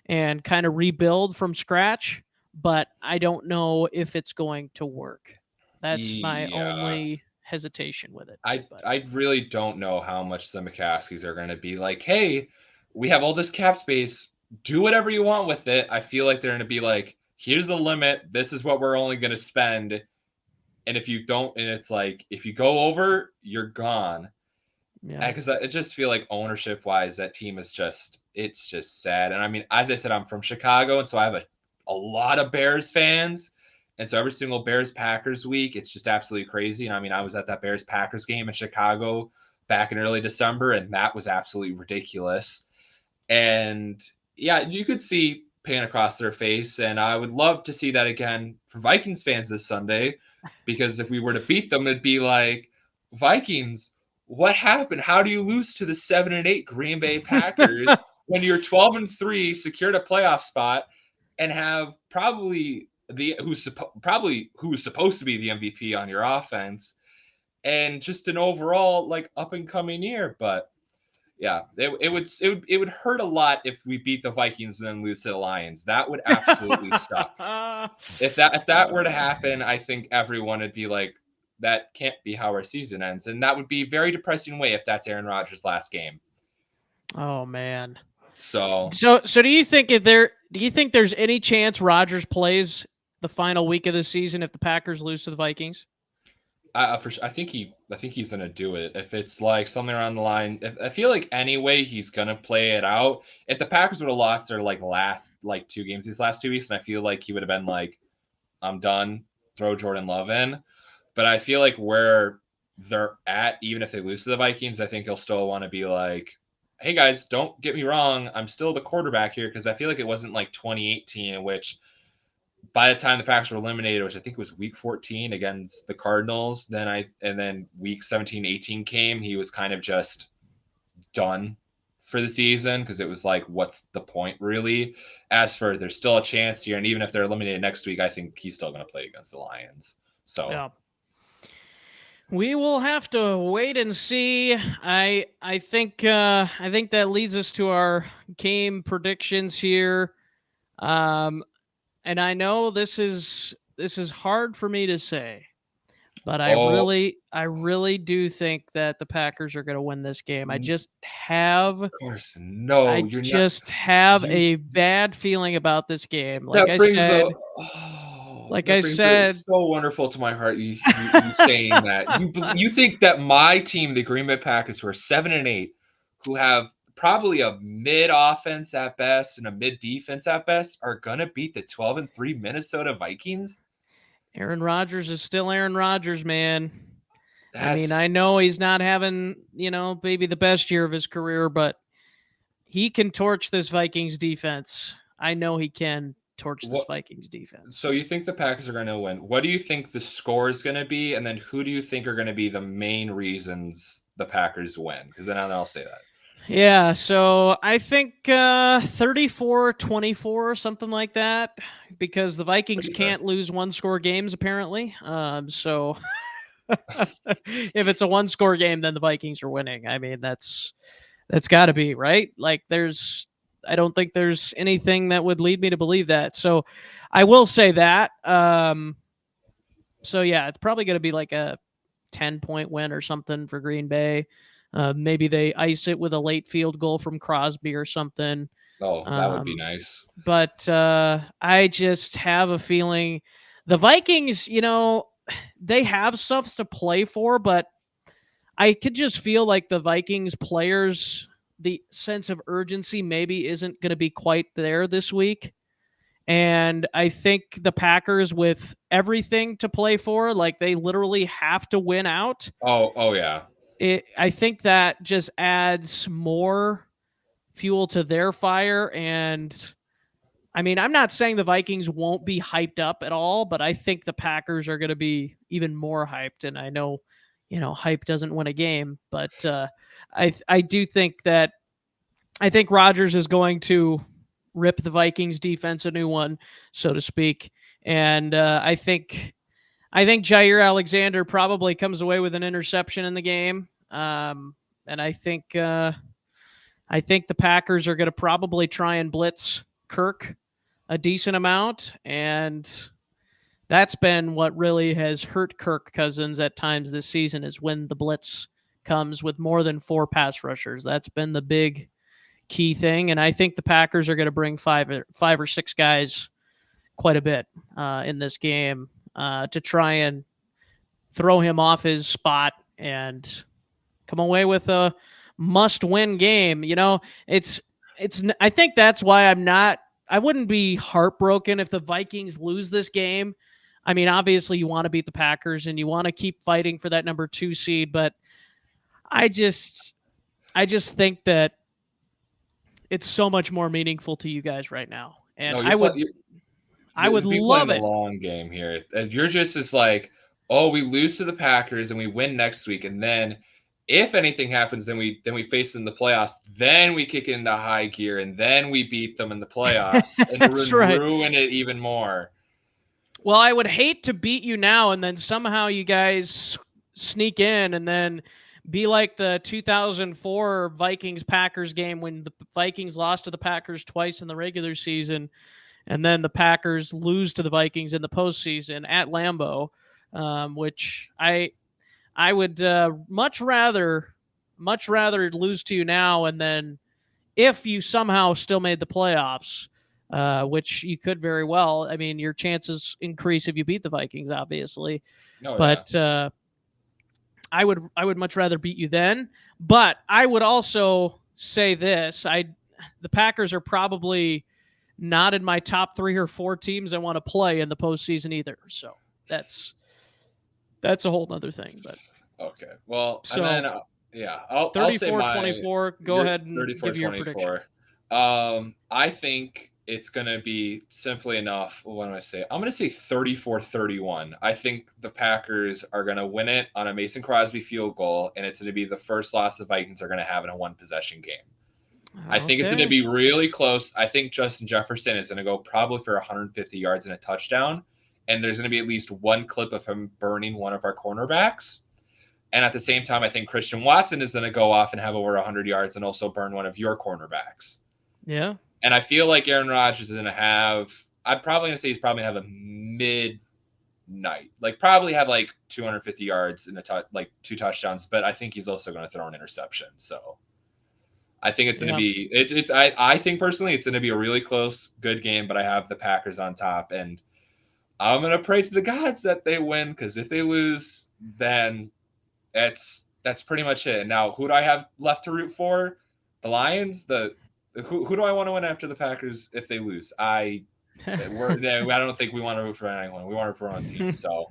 and kind of rebuild from scratch, but I don't know if it's going to work. That's my only hesitation with it. I really don't know how much the McCaskies are going to be like, hey, we have all this cap space. Do whatever you want with it. I feel like they're going to be like, here's the limit. This is what we're only going to spend. And if you don't, and it's like, if you go over, you're gone. Yeah. Because I just feel like ownership wise, that team is it's just sad. And I mean, as I said, I'm from Chicago, and so I have a lot of Bears fans. And so every single Bears Packers week, it's just absolutely crazy. And I mean, I was at that Bears Packers game in Chicago back in early December, and that was absolutely ridiculous. And yeah, you could see pain across their face. And I would love to see that again for Vikings fans this Sunday, because if we were to beat them, it'd be like, Vikings, what happened? How do you lose to the 7-8 Green Bay Packers when you're 12-3, secured a playoff spot, and have probably who's supposed to be the MVP on your offense, and just an overall like up and coming year? But yeah, it would hurt a lot if we beat the Vikings and then lose to the Lions. That would absolutely suck. If that were to happen, I think everyone would be like, that can't be how our season ends, and that would be a very depressing way if that's Aaron Rodgers' last game. Oh man. So do you think there's any chance Rodgers plays the final week of the season if the Packers lose to the Vikings? I think he's gonna do it. If it's like something around the line, I feel like anyway he's gonna play it out. If the Packers would have lost their last 2 games these last 2 weeks, and I feel like he would have been like, I'm done, throw Jordan Love in. But I feel like where they're at, even if they lose to the Vikings, I think he'll still want to be like, hey guys, don't get me wrong, I'm still the quarterback here, because I feel like it wasn't like 2018 in which by the time the Packers were eliminated, which I think was week 14 against the Cardinals, then week 17, 18 came, he was kind of just done for the season, because it was like, what's the point really? As for there's still a chance here, and even if they're eliminated next week, I think he's still going to play against the Lions. So yeah. We will have to wait and see. I think that leads us to our game predictions here. And I know this is hard for me to say, but I really do think that the Packers are going to win this game. I just have Carson, no, a bad feeling about this game. It's so wonderful to my heart you saying that. You think that my team, the Green Bay Packers, who are 7-8, who have probably a mid offense at best and a mid defense at best, are gonna beat the 12-3 Minnesota Vikings? Aaron Rodgers is still Aaron Rodgers, man. I mean, I know he's not having, maybe the best year of his career, but he can torch this Vikings defense. I know he can torch this Vikings defense. So you think the Packers are going to win? What do you think the score is going to be? And then who do you think are going to be the main reasons the Packers win? Because then I'll say that. Yeah, so I think 34-24, something like that, because the Vikings can't lose one-score games, apparently. So if it's a one-score game, then the Vikings are winning. I mean, that's got to be, right? Like, I don't think there's anything that would lead me to believe that. So I will say that. So yeah, it's probably going to be like a 10-point win or something for Green Bay. Maybe they ice it with a late field goal from Crosby or something. Oh, that would be nice. But I just have a feeling the Vikings, they have stuff to play for, but I could just feel like the Vikings players, the sense of urgency maybe isn't going to be quite there this week. And I think the Packers, with everything to play for, like they literally have to win out. Oh yeah. I think that just adds more fuel to their fire. And I mean, I'm not saying the Vikings won't be hyped up at all, but I think the Packers are going to be even more hyped. And I know, hype doesn't win a game, but I do think that Rodgers is going to rip the Vikings defense a new one, so to speak. And I think Jair Alexander probably comes away with an interception in the game. And I think the Packers are going to probably try and blitz Kirk a decent amount. And that's been what really has hurt Kirk Cousins at times this season, is when the blitz comes with more than 4 pass rushers. That's been the big key thing. And I think the Packers are going to bring 5 or 6 guys quite a bit in this game to try and throw him off his spot and come away with a must-win game. I think that's why I wouldn't be heartbroken if the Vikings lose this game. I mean, obviously you want to beat the Packers and you want to keep fighting for that number 2 seed, but I just think that it's so much more meaningful to you guys right now. And No, I would be love playing the it. long game here. And you're just as like, oh, we lose to the Packers and we win next week, and then if anything happens, then we face them in the playoffs. Then we kick into high gear, and then we beat them in the playoffs, and That's right. ruin it even more. Well, I would hate to beat you now and then somehow you guys sneak in and then be like the 2004 Vikings Packers game when the Vikings lost to the Packers twice in the regular season, and then the Packers lose to the Vikings in the postseason at Lambeau, which I would much rather lose to you now, and then if you somehow still made the playoffs, which you could very well. I mean, your chances increase if you beat the Vikings, obviously. Oh, but I would much rather beat you then. But I would also say this: the Packers are probably not in my top 3 or 4 teams I want to play in the postseason either. So that's a whole other thing. But okay, well, so and then I'll say 34-24. Go ahead and give your 34-24. prediction. I think it's going to be simply enough. What do I say? I'm going to say 34-31. I think the Packers are going to win it on a Mason Crosby field goal, and it's going to be the first loss the Vikings are going to have in a one-possession game. I think it's going to be really close. I think Justin Jefferson is going to go probably for 150 yards and a touchdown, and there's going to be at least one clip of him burning one of our cornerbacks. And at the same time, I think Christian Watson is going to go off and have over 100 yards and also burn one of your cornerbacks. Yeah. And I feel like Aaron Rodgers is going to have – I'm probably going to say he's probably going to have a midnight. Like probably have like 250 yards and 2 touchdowns, but I think he's also going to throw an interception. So I think it's going to be – I think personally it's going to be a really close, good game, but I have the Packers on top. And I'm going to pray to the gods that they win, because if they lose, then that's pretty much it. Now, who do I have left to root for? The Lions? Who do I want to win after the Packers if they lose? I don't think we want to root for anyone. We want to root for our own team. So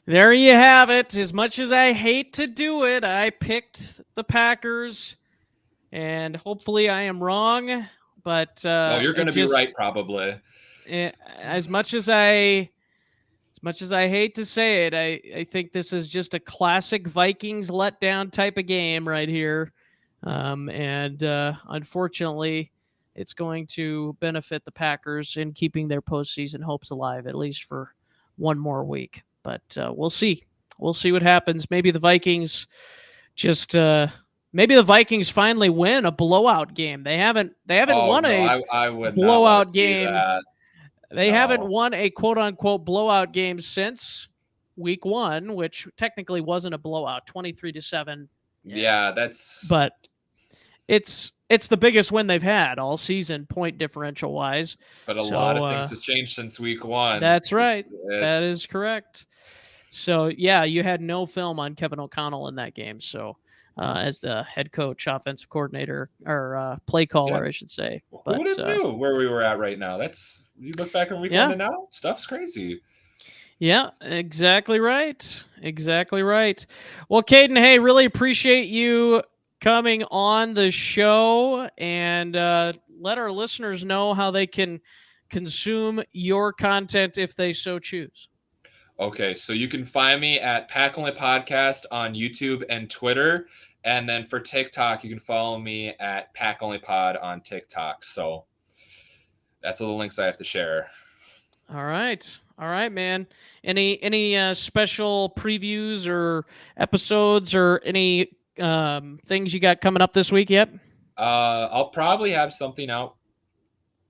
there you have it. As much as I hate to do it, I picked the Packers, and hopefully I am wrong. But you're going to be right, probably. As much as I hate to say it, I think this is just a classic Vikings letdown type of game right here. And unfortunately, it's going to benefit the Packers in keeping their postseason hopes alive, at least for one more week. But we'll see. We'll see what happens. Maybe the Vikings finally win a blowout game. They haven't won I would blowout game. They No. haven't won a quote-unquote blowout game since week 1, which technically wasn't a blowout, 23-7. Yeah, but it's the biggest win they've had all season, point differential wise. But a lot of things has changed since week 1. That's right. That is correct. So yeah, you had no film on Kevin O'Connell in that game. So as the head coach, offensive coordinator, or play caller, I should say. Who would have knew where we were at right now? You look back on week 1 and now, stuff's crazy. Yeah, exactly right. Exactly right. Well, Caden, hey, really appreciate you coming on the show, and let our listeners know how they can consume your content if they so choose. Okay, so you can find me at Pack Only Podcast on YouTube and Twitter. And then for TikTok, you can follow me at Pack Only Pod on TikTok. So that's all the links I have to share. All right, man. Any special previews or episodes or any things you got coming up this week yet? I'll probably have something out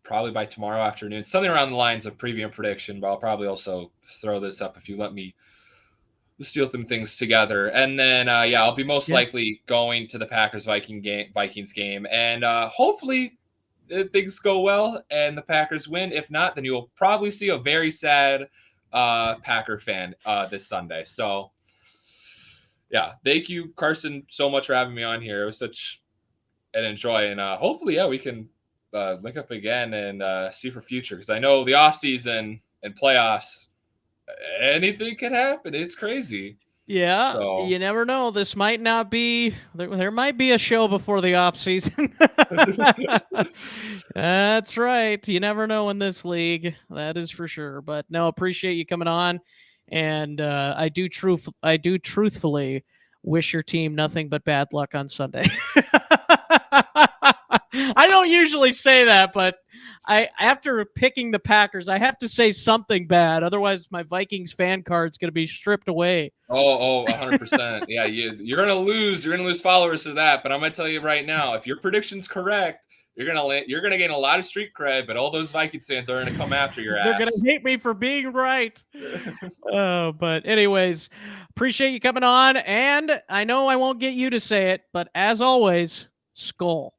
probably by tomorrow afternoon, something around the lines of preview and prediction, but I'll probably also throw this up if you let me steal some things together. And then I'll be most likely going to the Packers Vikings game, and hopefully things go well and the Packers win. If not, then you'll probably see a very sad Packer fan this Sunday. So yeah, thank you, Carson, so much for having me on here. It was such an enjoy, and hopefully, yeah, we can link up again and see for future, because I know the off season and playoffs, anything can happen. It's crazy. Yeah, So you never know. This might not be there might be a show before the off season. That's right. You never know in this league. That is for sure. But no, appreciate you coming on, and I do truthfully wish your team nothing but bad luck on Sunday. I don't usually say that, but after picking the Packers, I have to say something bad. Otherwise, my Vikings fan card's going to be stripped away. 100%. Yeah, you're gonna lose. You're gonna lose followers to that. But I'm gonna tell you right now, if your prediction's correct, you're gonna gain a lot of street cred. But all those Vikings fans are gonna come after your ass. They're gonna hate me for being right. But anyways, appreciate you coming on, and I know I won't get you to say it, but as always, Skol.